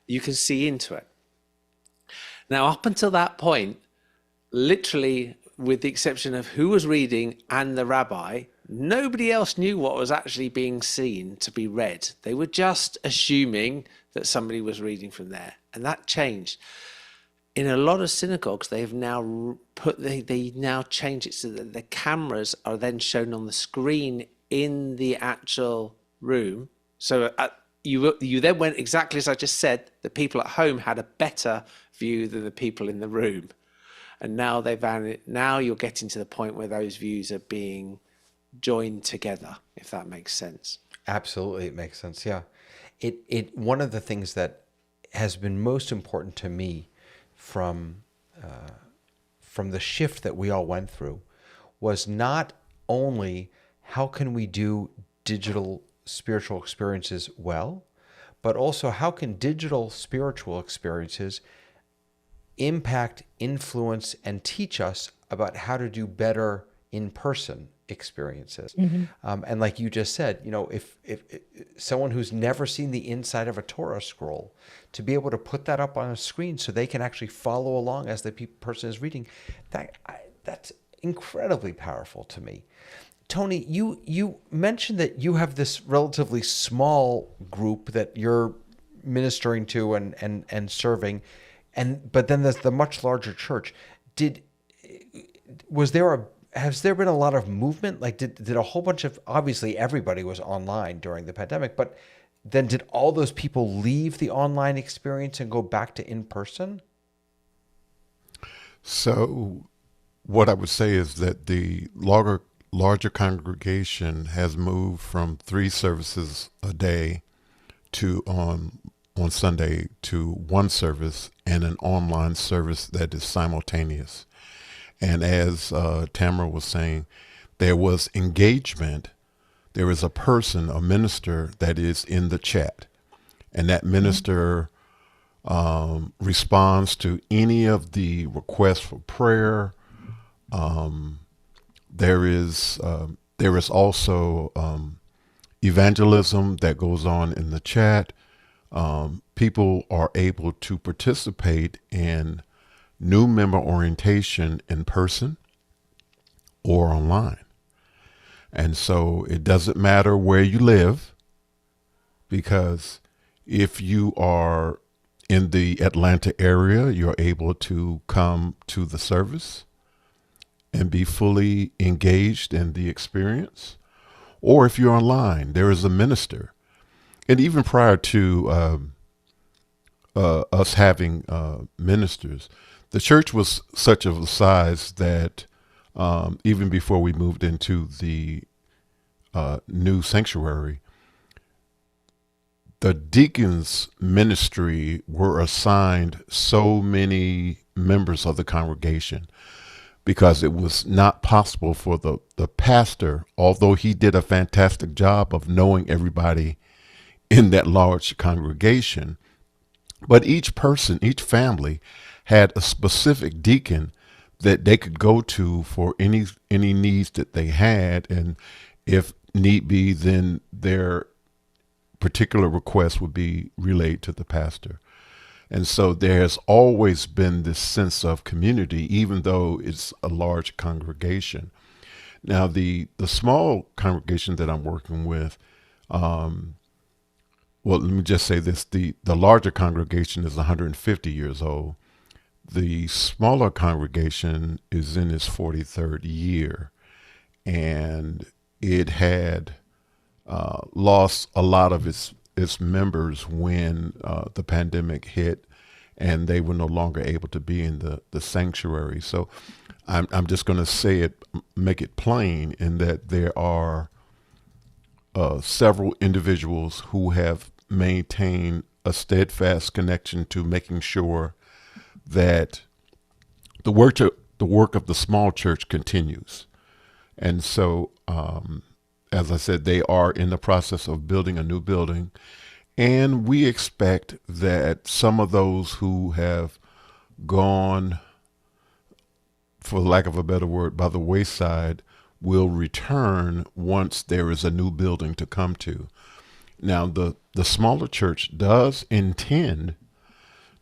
you can see into it. Now, up until that point, literally, with the exception of who was reading and the rabbi, nobody else knew what was actually being seen to be read. They were just assuming that somebody was reading from there. And that changed. In a lot of synagogues, they have now they now change it so that the cameras are then shown on the screen in the actual room. So you then went exactly as I just said. The people at home had a better view than the people in the room, and now now you're getting to the point where those views are being joined together, if that makes sense. Absolutely, it makes sense. Yeah, it one of the things that has been most important to me from the shift that we all went through was not only how can we do digital spiritual experiences well, but also how can digital spiritual experiences impact, influence, and teach us about how to do better in-person experiences. And like you just said, you know, if someone who's never seen the inside of a Torah scroll, to be able to put that up on a screen so they can actually follow along as the person is reading, that's incredibly powerful to me. Tony, you mentioned that you have this relatively small group that you're ministering to and serving, but then there's the much larger church. Did was there a has there been a lot of movement? Like did a whole bunch of, obviously everybody was online during the pandemic, but then did all those people leave the online experience and go back to in person? So what I would say is that the larger congregation has moved from 3 services a day to on Sunday to 1 service and an online service that is simultaneous. And as Tamara was saying, there was engagement. There is a person, a minister that is in the chat, and that minister responds to any of the requests for prayer. There is also evangelism that goes on in the chat. People are able to participate in new member orientation in person or online. And so it doesn't matter where you live, because if you are in the Atlanta area, you're able to come to the service and be fully engaged in the experience. Or if you're online, there is a minister. And even prior to us having ministers, the church was such of a size that even before we moved into the new sanctuary, the deacons ministry were assigned so many members of the congregation, because it was not possible for the pastor, although he did a fantastic job of knowing everybody in that large congregation, but each person, each family had a specific deacon that they could go to for any needs that they had, and if need be, then their particular request would be relayed to the pastor. And so there has always been this sense of community, even though it's a large congregation. Now, the small congregation that I'm working with, well, let me just say this. The larger congregation is 150 years old. The smaller congregation is in its 43rd year, and it had lost a lot of its members when the pandemic hit, and they were no longer able to be in the sanctuary. So I'm just going to say it, make it plain, in that there are several individuals who have maintained a steadfast connection to making sure that the work of the small church continues. And so, as I said, they are in the process of building a new building, and we expect that some of those who have gone, for lack of a better word, by the wayside will return once there is a new building to come to. Now, the smaller church does intend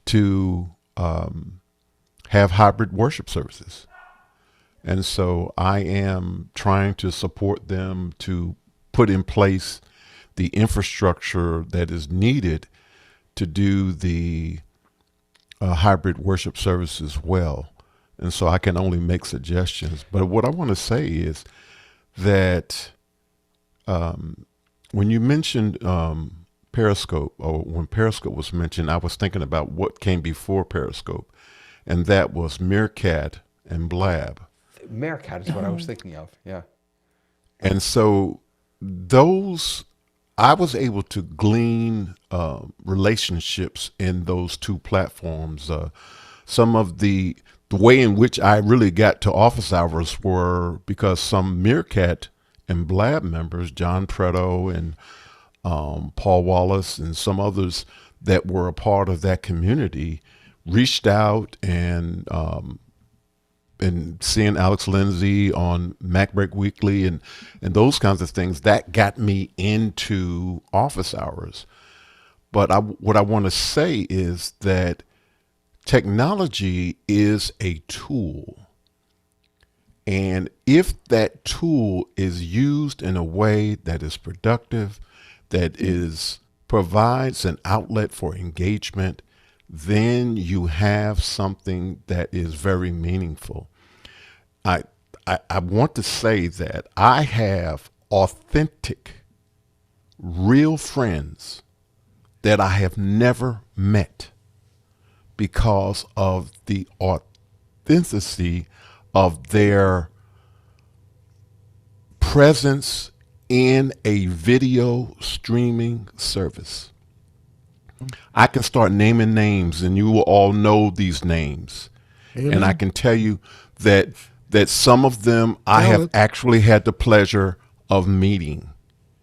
to have hybrid worship services. And so I am trying to support them to put in place the infrastructure that is needed to do the hybrid worship services well. And so I can only make suggestions. But what I want to say is that when you mentioned Periscope, or when Periscope was mentioned, I was thinking about what came before Periscope, and that was Meerkat and Blab. Meerkat is what I was thinking of. Yeah. And so I was able to glean relationships in those two platforms. Some of the way in which I really got to office hours were because some Meerkat and Blab members, John Preto and Paul Wallace and some others that were a part of that community, reached out, and seeing Alex Lindsay on MacBreak Weekly and those kinds of things, that got me into office hours. But what I want to say is that technology is a tool. And if that tool is used in a way that is productive, that is provides an outlet for engagement, then you have something that is very meaningful. I want to say that I have authentic, real friends that I have never met because of the authenticity of their presence in a video streaming service. I can start naming names and you will all know these names. Amen. And I can tell you that some of them I Tell have it. actually had the pleasure of meeting.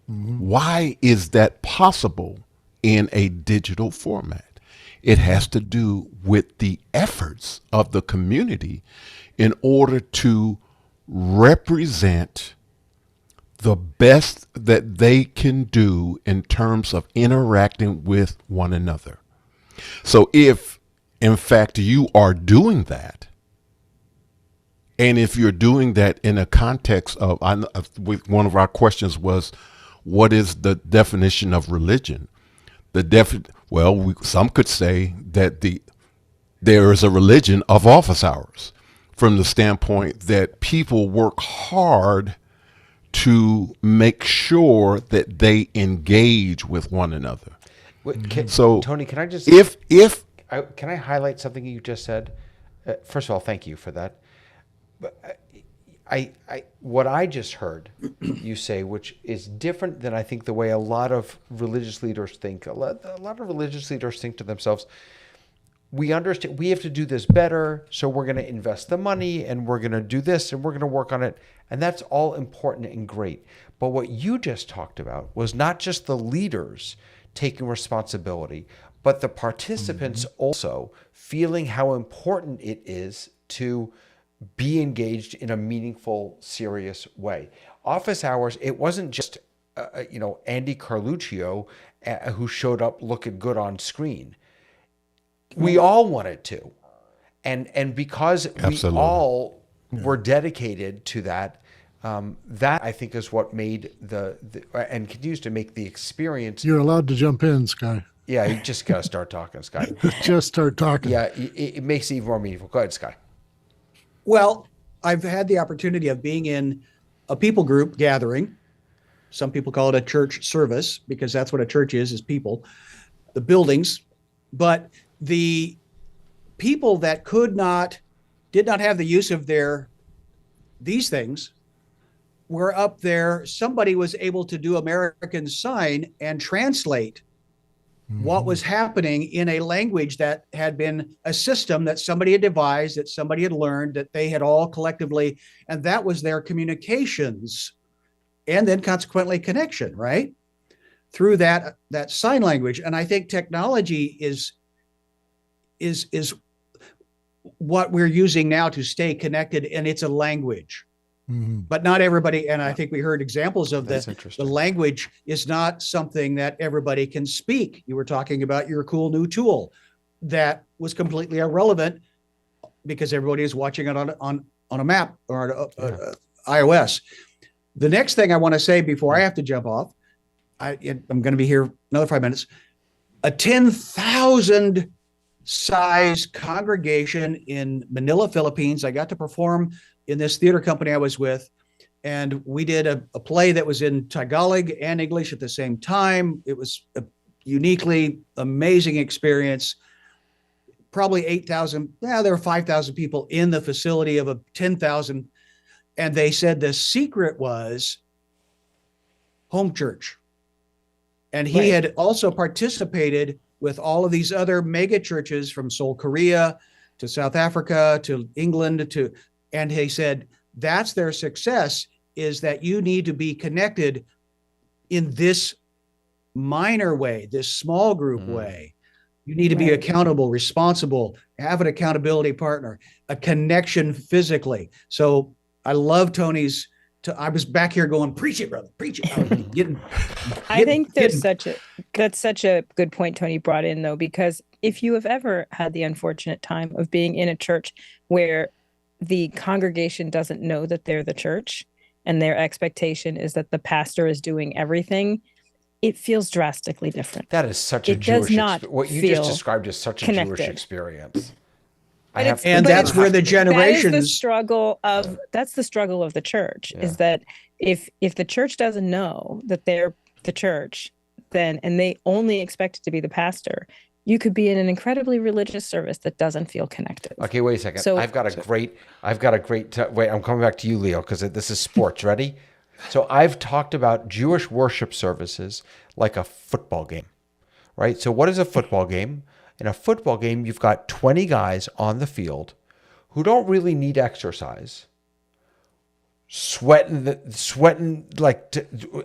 Why is that possible in a digital format? It has to do with the efforts of the community in order to represent the best that they can do in terms of interacting with one another. So if, in fact, you are doing that, and if you're doing that in a context of, one of our questions was, what is the definition of religion? Some could say that there is a religion of office hours, from the standpoint that people work hard to make sure that they engage with one another. So, Tony, can I just if can I highlight something you just said? First of all, thank you for that. But what I just heard you say, which is different than I think the way a lot of religious leaders think. A lot of religious leaders think to themselves, we understand we have to do this better, so we're going to invest the money and we're going to do this and we're going to work on it. And that's all important and great. But what you just talked about was not just the leaders taking responsibility, but the participants also feeling how important it is to be engaged in a meaningful, serious way. Office hours, it wasn't just Andy Carluccio who showed up looking good on screen. We all wanted to, and because Absolutely. we all were dedicated to that, that I think is what made the and continues to make the experience. You're allowed to jump in, Sky. Yeah, you just gotta start talking, Sky. Just start talking. Yeah, it makes it even more meaningful. Go ahead, Sky. Well, I've had the opportunity of being in a people group gathering. Some people call it a church service because that's what a church is people, the buildings. But the people that did not have the use of these things were up there. Somebody was able to do American Sign and translate what was happening in a language that had been a system that somebody had devised, that somebody had learned, that they had all collectively, and that was their communications and then consequently connection, right? Through that sign language. And I think technology is what we're using now to stay connected, and it's a language. But not everybody, and I think we heard examples of the language is not something that everybody can speak. You were talking about your cool new tool that was completely irrelevant because everybody is watching it on a map or iOS. The next thing I want to say before I have to jump off, I'm going to be here another 5 minutes. A 10,000 size congregation in Manila, Philippines. I got to perform in this theater company I was with, and we did a play that was in Tagalog and English at the same time. It was a uniquely amazing experience. Probably 8,000, there were 5,000 people in the facility of a 10,000. And they said the secret was home church. And he had also participated with all of these other mega churches from Seoul, Korea to South Africa to England and he said, that's their success, is that you need to be connected in this minor way, this small group way. You need to be accountable, responsible, have an accountability partner, a connection physically. So I love Tony's. I was back here going, preach it, brother, preach it. I think that's such a good point Tony brought in, though, because if you have ever had the unfortunate time of being in a church where the congregation doesn't know that they're the church and their expectation is that the pastor is doing everything, it feels drastically different. That is such a It does Jewish not what you just feel described is such a Jewish connected. experience. And that's where the That is the generations. struggle of the church, is that if the church doesn't know that they're the church, then, and they only expect it to be the pastor, you could be in an incredibly religious service that doesn't feel connected. Okay, wait a second. So- I've got a great, wait, I'm coming back to you, Leo, because this is sports. Ready? So I've talked about Jewish worship services like a football game, right? So what is a football game? In a football game, you've got 20 guys on the field who don't really need exercise,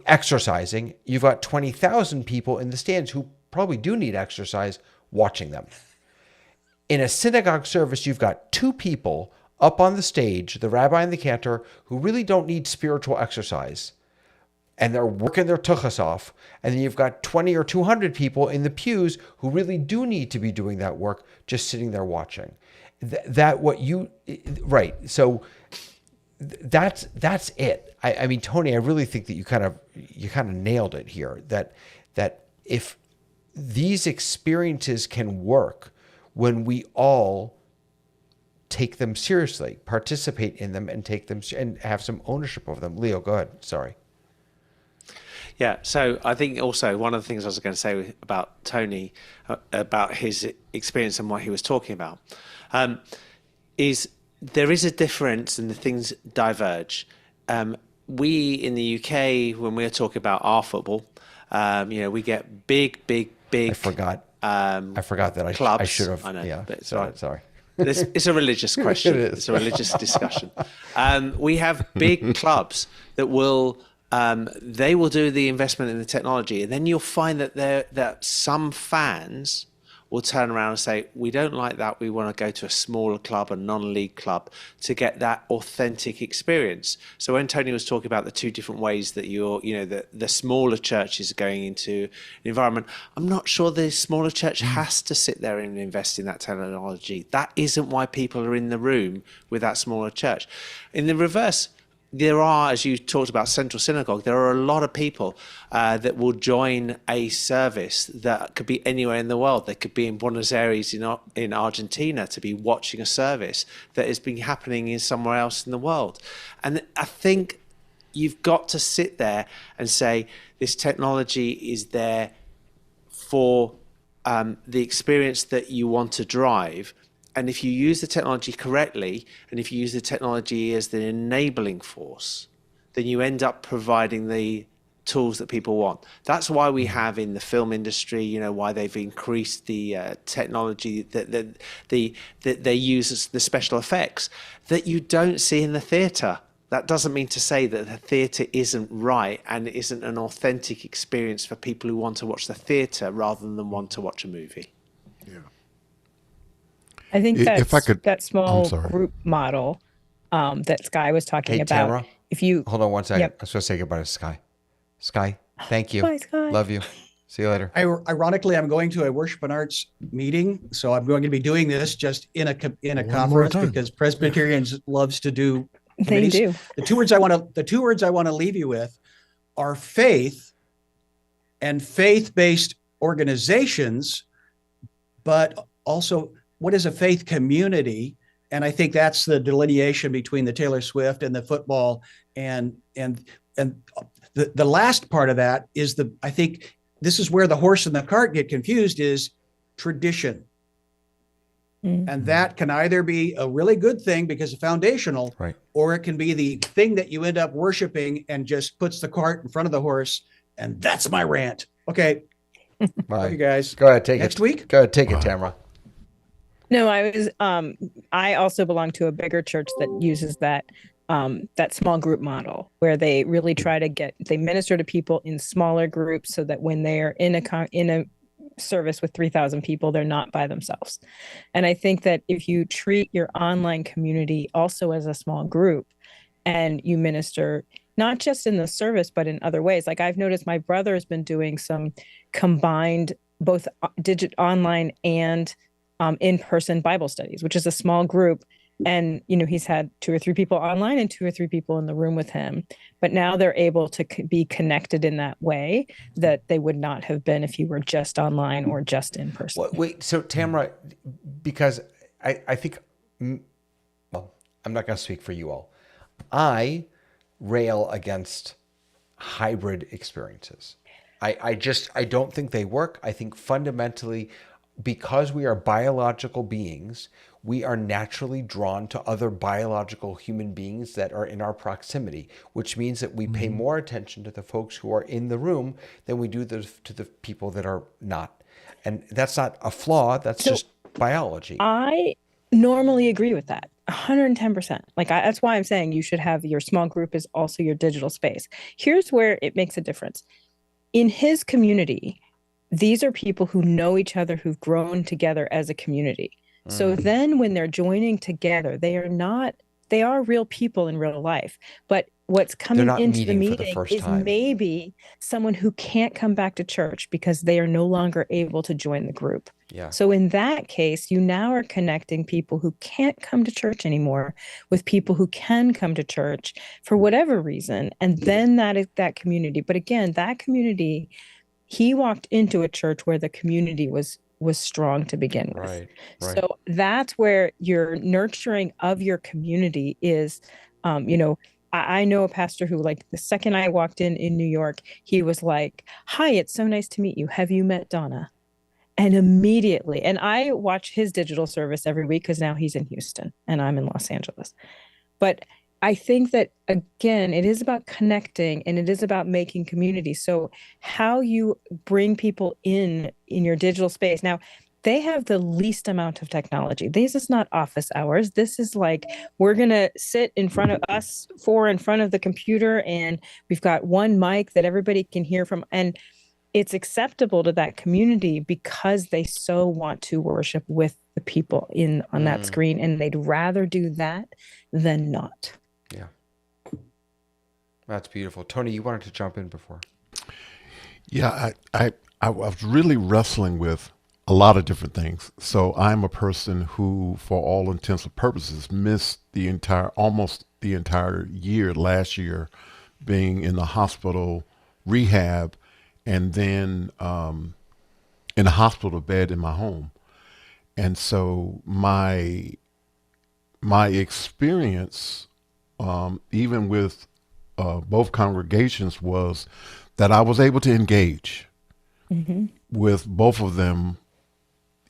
exercising. You've got 20,000 people in the stands who probably do need exercise watching them. In a synagogue service, you've got two people up on the stage, the rabbi and the cantor, who really don't need spiritual exercise, and they're working their tuchas off. And then you've got 20 or 200 people in the pews who really do need to be doing that work, just sitting there watching. Right. So that's it. I mean, Tony, I really think that you kind of nailed it here. That if these experiences can work when we all take them seriously, participate in them, and take them and have some ownership of them. Leo, go ahead. Sorry. Yeah, so I think also one of the things I was going to say about Tony, about his experience and what he was talking about, is there is a difference and the things diverge. We in the UK, when we're talking about our football, we get big. I forgot that clubs. I should have. I know, Yeah, but it's sorry. It's a religious question. It is. It's a religious discussion. We have big clubs that will they will do the investment in the technology, and then you'll find that some fans will turn around and say, we don't like that, we want to go to a smaller club, a non-league club, to get that authentic experience. So when Tony was talking about the two different ways that the smaller churches are going into an environment, I'm not sure the smaller church has to sit there and invest in that technology. That isn't why people are in the room with that smaller church. In the reverse, there are, as you talked about Central Synagogue, there are a lot of people that will join a service that could be anywhere in the world. They could be in Buenos Aires in Argentina to be watching a service that has been happening in somewhere else in the world. And I think you've got to sit there and say, this technology is there for the experience that you want to drive. And if you use the technology correctly, and if you use the technology as the enabling force, then you end up providing the tools that people want. That's why we have in the film industry, why they've increased the technology that they use as the special effects that you don't see in the theatre. That doesn't mean to say that the theatre isn't right and it isn't an authentic experience for people who want to watch the theatre rather than want to watch a movie. I think If I could- that small sorry. group model that Sky was talking Hey, about. Tamara, If you hold on one second. Yep. I'm supposed to say goodbye to Sky. Sky, thank you. Bye, Sky. Love you. See you later. Ironically, I'm going to a worship and arts meeting, so I'm going to be doing this just in a One more conference time. because Presbyterians loves to do. they committees. do. The two words I want to leave you with are faith and faith-based organizations, but also what is a faith community? And I think that's the delineation between the Taylor Swift and the football. And the last part of that is I think this is where the horse and the cart get confused, is tradition. Mm. And that can either be a really good thing because it's foundational, Right. or it can be the thing that you end up worshiping and just puts the cart in front of the horse. And that's my rant. Okay. Bye. Love you guys. Go ahead, take Next it. week? Go ahead, take it, Tamara. No, I also belong to a bigger church that uses that small group model where they really try to they minister to people in smaller groups so that when they are in a service with 3,000 people, they're not by themselves. And I think that if you treat your online community also as a small group and you minister not just in the service, but in other ways, like I've noticed my brother has been doing some combined both online and in-person Bible studies, which is a small group. And, he's had 2 or 3 people online and 2 or 3 people in the room with him. But now they're able to be connected in that way that they would not have been if you were just online or just in person. Wait, so Tamara, because I think, well, I'm not going to speak for you all. I rail against hybrid experiences. I don't think they work. I think fundamentally, because we are biological beings, we are naturally drawn to other biological human beings that are in our proximity, which means that we pay more attention to the folks who are in the room than we do to the people that are not. And that's not a flaw, that's just biology. I normally agree with that 110%. That's why I'm saying you should have your small group is also your digital space. Here's where it makes a difference. In his community, these are people who know each other, who've grown together as a community. So then when they're joining together, they are real people in real life. But what's coming into the meeting is maybe someone who can't come back to church because they are no longer able to join the group. Yeah. So in that case, you now are connecting people who can't come to church anymore with people who can come to church for whatever reason. And then that is that community. But again, that community, he walked into a church where the community was strong to begin with. Right. So that's where your nurturing of your community is, I know a pastor who, the second I walked in New York, he was like, "Hi, it's so nice to meet you. Have you met Donna?" And immediately, and I watch his digital service every week because now he's in Houston and I'm in Los Angeles. But I think that, again, it is about connecting and it is about making community. So how you bring people in your digital space. Now, they have the least amount of technology. This is not office hours. This is we're going to sit in front of us, 4 in front of the computer, and we've got one mic that everybody can hear from. And it's acceptable to that community because they so want to worship with the people on that screen, and they'd rather do that than not. Yeah. That's beautiful. Tony, you wanted to jump in before. Yeah, I was really wrestling with a lot of different things. So I'm a person who, for all intents and purposes, missed almost the entire year last year, being in the hospital rehab, and then in a hospital bed in my home. And so my experience, even with both congregations, was that I was able to engage with both of them,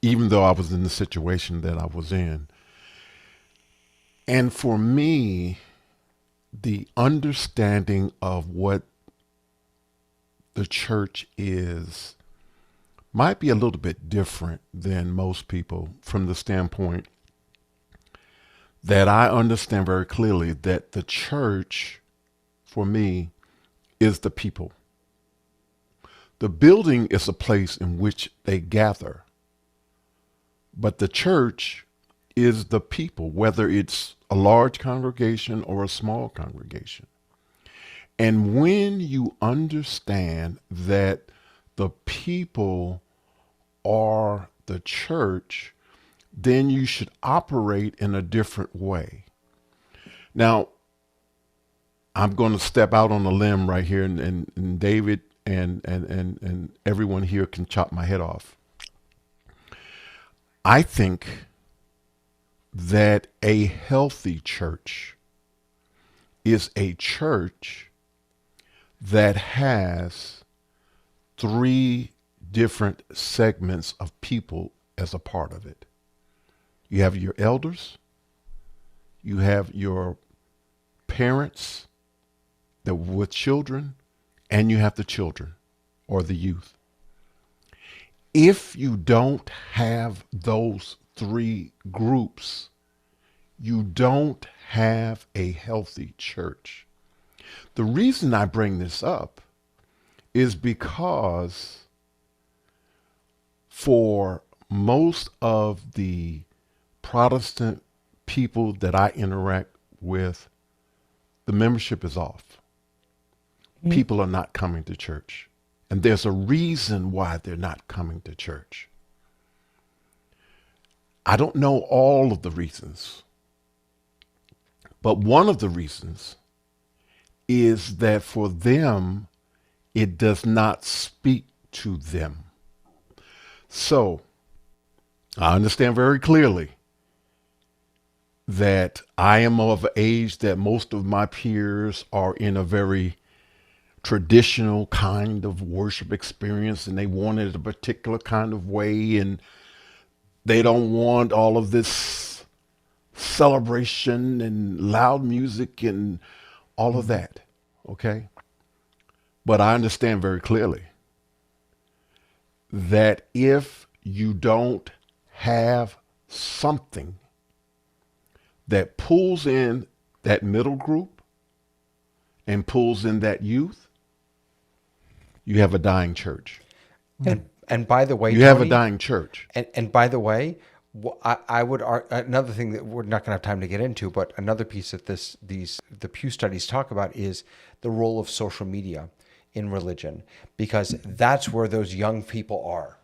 even though I was in the situation that I was in. And for me, the understanding of what the church is might be a little bit different than most people, from the standpoint that I understand very clearly that the church, for me, is the people. The building is a place in which they gather, but the church is the people, whether it's a large congregation or a small congregation. And when you understand that the people are the church, then you should operate in a different way. Now, I'm going to step out on a limb right here, and David and everyone here can chop my head off. I think that a healthy church is a church that has 3 different segments of people as a part of it. You have your elders, you have your parents that with children, and you have the children or the youth. If you don't have those 3 groups, you don't have a healthy church. The reason I bring this up is because for most of the Protestant people that I interact with, the membership is off. People are not coming to church. And there's a reason why they're not coming to church. I don't know all of the reasons, But one of the reasons is that for them, it does not speak to them. So I understand very clearly that I am of age that most of my peers are in a very traditional kind of worship experience, and they want it a particular kind of way, and they don't want all of this celebration and loud music and all of that. Okay? But I understand very clearly that if you don't have something that pulls in that middle group and pulls in that youth, you have a dying church. And by the way, You have a Tony, dying church. And by the way, I would another thing that we're not going to have time to get into, but another piece that the Pew studies talk about is the role of social media in religion, because that's where those young people are,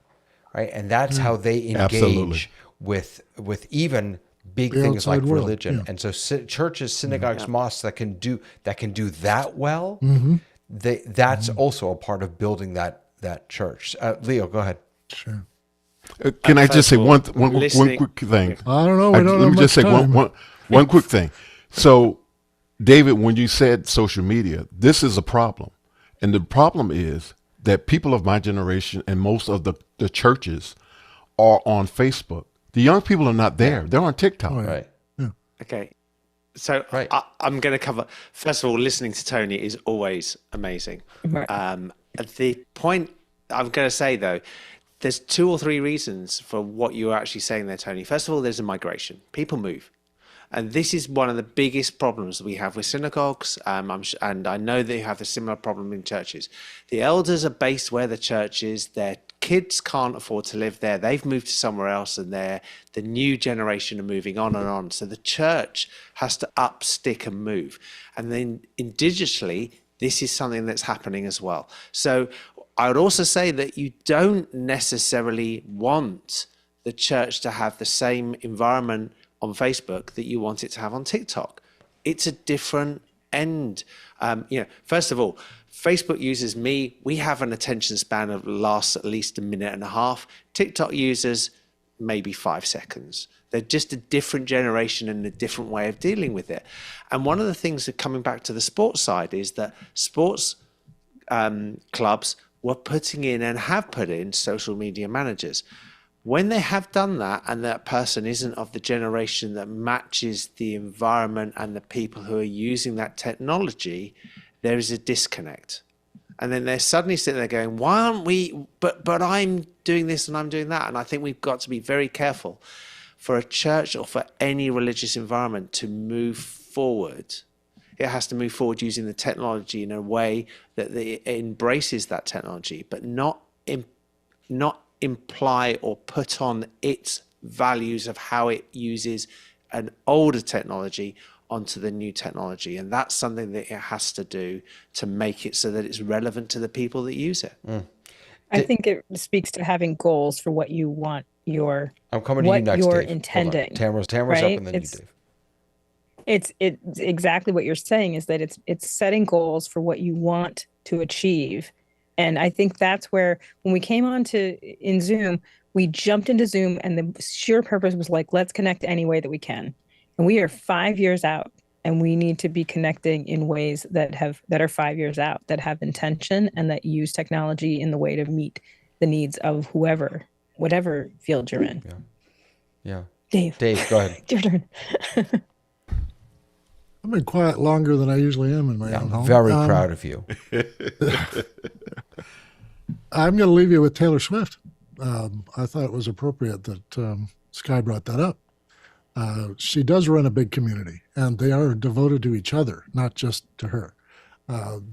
right? And that's how they engage Absolutely. with even big The things like outside world, religion. yeah. And so churches, synagogues, mosques that can do that well, that's also a part of building that church. Leo, go ahead. Sure. Can I just say one listening- quick thing? I don't know. We don't Let have me just much say time. one quick thing. So, David, when you said social media, this is a problem. And the problem is that people of my generation and most of the churches are on Facebook. The young people are not there. They're on TikTok. Right. Okay. So Right. I'm going to cover, first of all, listening to Tony is always amazing. Right. The point I'm going to say, though, there's 2 or 3 reasons for what you're actually saying there, Tony. First of all, there's a migration. People move. And this is one of the biggest problems we have with synagogues. And I know they have a similar problem in churches. The elders are based where the church is. Their kids can't afford to live there. They've moved to somewhere else, and the new generation are moving on and on. So the church has to up, stick, and move. And then digitally, this is something that's happening as well. So I would also say that you don't necessarily want the church to have the same environment on Facebook that you want it to have on TikTok. It's a different end. First of all, Facebook users, we have an attention span of lasts at least a minute and a half. TikTok users, maybe 5 seconds. They're just a different generation and a different way of dealing with it. And one of the things that, coming back to the sports side, is that sports clubs were putting in and have put in social media managers. When they have done that, and that person isn't of the generation that matches the environment and the people who are using that technology, there is a disconnect. And then they're suddenly sitting there going, why aren't we, but I'm doing this and I'm doing that. And I think we've got to be very careful for a church or for any religious environment to move forward. It has to move forward using the technology in a way that it embraces that technology, but not imply or put on its values of how it uses an older technology onto the new technology. And that's something that it has to do to make it so that it's relevant to the people that use it. I think it speaks to having goals for what you want I'm coming to you what next, you're Dave. Hold on. intending. Tamara's right? up, and then you, Dave. It's exactly what you're saying, is that it's setting goals for what you want to achieve. And I think that's where, when we came on in Zoom, we jumped into Zoom, and the sheer purpose was like, let's connect any way that we can. And we are 5 years out, and we need to be connecting in ways that are 5 years out, that have intention, and that use technology in the way to meet the needs of whatever field you're in. Yeah. Dave, go ahead. your turn. I've been quiet longer than I usually am in my Yeah, own I'm home. very proud of you. I'm going to leave you with Taylor Swift. I thought it was appropriate that Sky brought that up. She does run a big community, and they are devoted to each other, not just to her.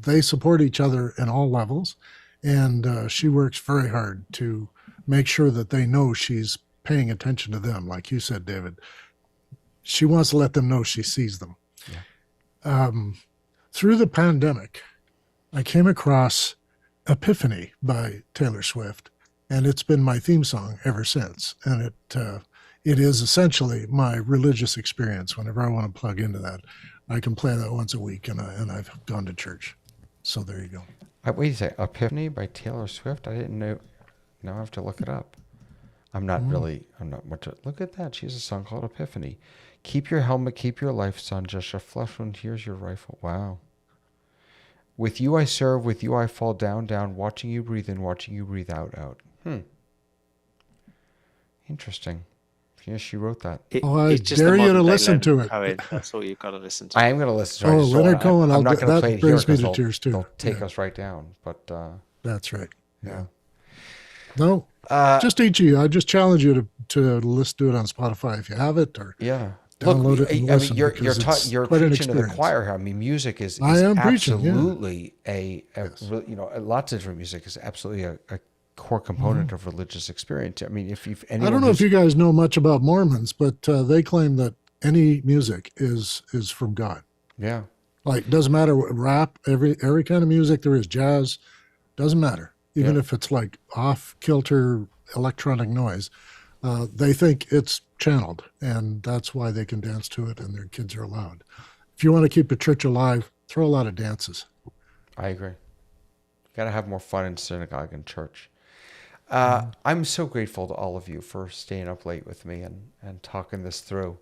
They support each other in all levels, and she works very hard to make sure that they know she's paying attention to them. Like you said, David, she wants to let them know she sees them. Through the pandemic, I came across Epiphany by Taylor Swift, and it's been my theme song ever since. And it is essentially my religious experience whenever I want to plug into that. I can play that once a week, and I've gone to church. So there you go. Wait a second. Epiphany by Taylor Swift? I didn't know. Now I have to look it up. I'm not much. Look at that. She has a song called Epiphany. Keep your helmet, keep your life, son. Just a flesh wound. Here's your rifle. Wow. With you I serve, with you I fall down, down. Watching you breathe in, watching you breathe out, out. Interesting. Yeah, she wrote that. I it's just the dare you to modern-day listen to Leonard it. Cohen. That's all you've got to listen to. I am going to listen to it. Oh, Leonard Cohen. I'm not going to that play it here brings me because to tears too. they'll take Yeah. us right down. But That's right. yeah. No, just each of you. I just challenge you to listen to it on Spotify if you have it, or Yeah. download it and listen, you're because it's you're quite an preaching to the experience. choir here. I mean, music is I am preaching, yeah. absolutely lots of different music is absolutely a core component of religious experience. I mean, if you've I don't know if you guys know much about Mormons, but they claim that any music is from God. yeah. Like, doesn't matter what rap, every kind of music there is, jazz, doesn't matter. Even if it's like off kilter electronic noise, they think it's channeled, and that's why they can dance to it, and their kids are allowed. If you want to keep the church alive, throw a lot of dances. I agree. Got to have more fun in synagogue and church. I'm so grateful to all of you for staying up late with me and talking this through.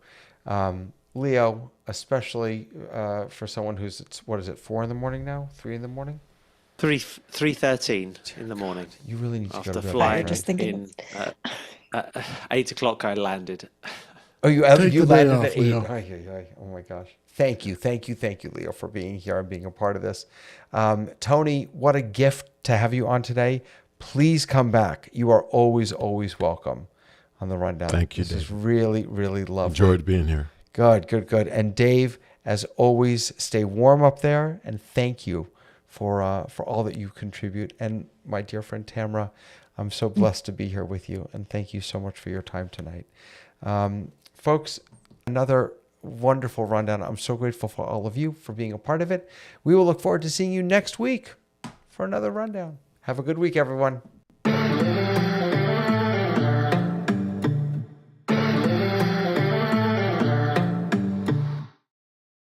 Leo, especially for someone who's, what is it, 4 in the morning now? 3 in the morning? 3:13 in the morning. You really need to After go to bed. flying Just thinking- in 8 o'clock, I landed. Oh, you Take the day landed off, at 8. Leo. Ay, ay, ay. Oh my gosh. Thank you, Leo, for being here and being a part of this. Tony, what a gift to have you on today. Please come back. You are always, always welcome on the rundown. Thank you, This is Dave. really, really lovely. Enjoyed being here. Good. And Dave, as always, stay warm up there, and thank you for all that you contribute. And my dear friend Tamara, I'm so blessed to be here with you, and thank you so much for your time tonight. Folks, another wonderful rundown. I'm so grateful for all of you for being a part of it. We will look forward to seeing you next week for another rundown. Have a good week, everyone.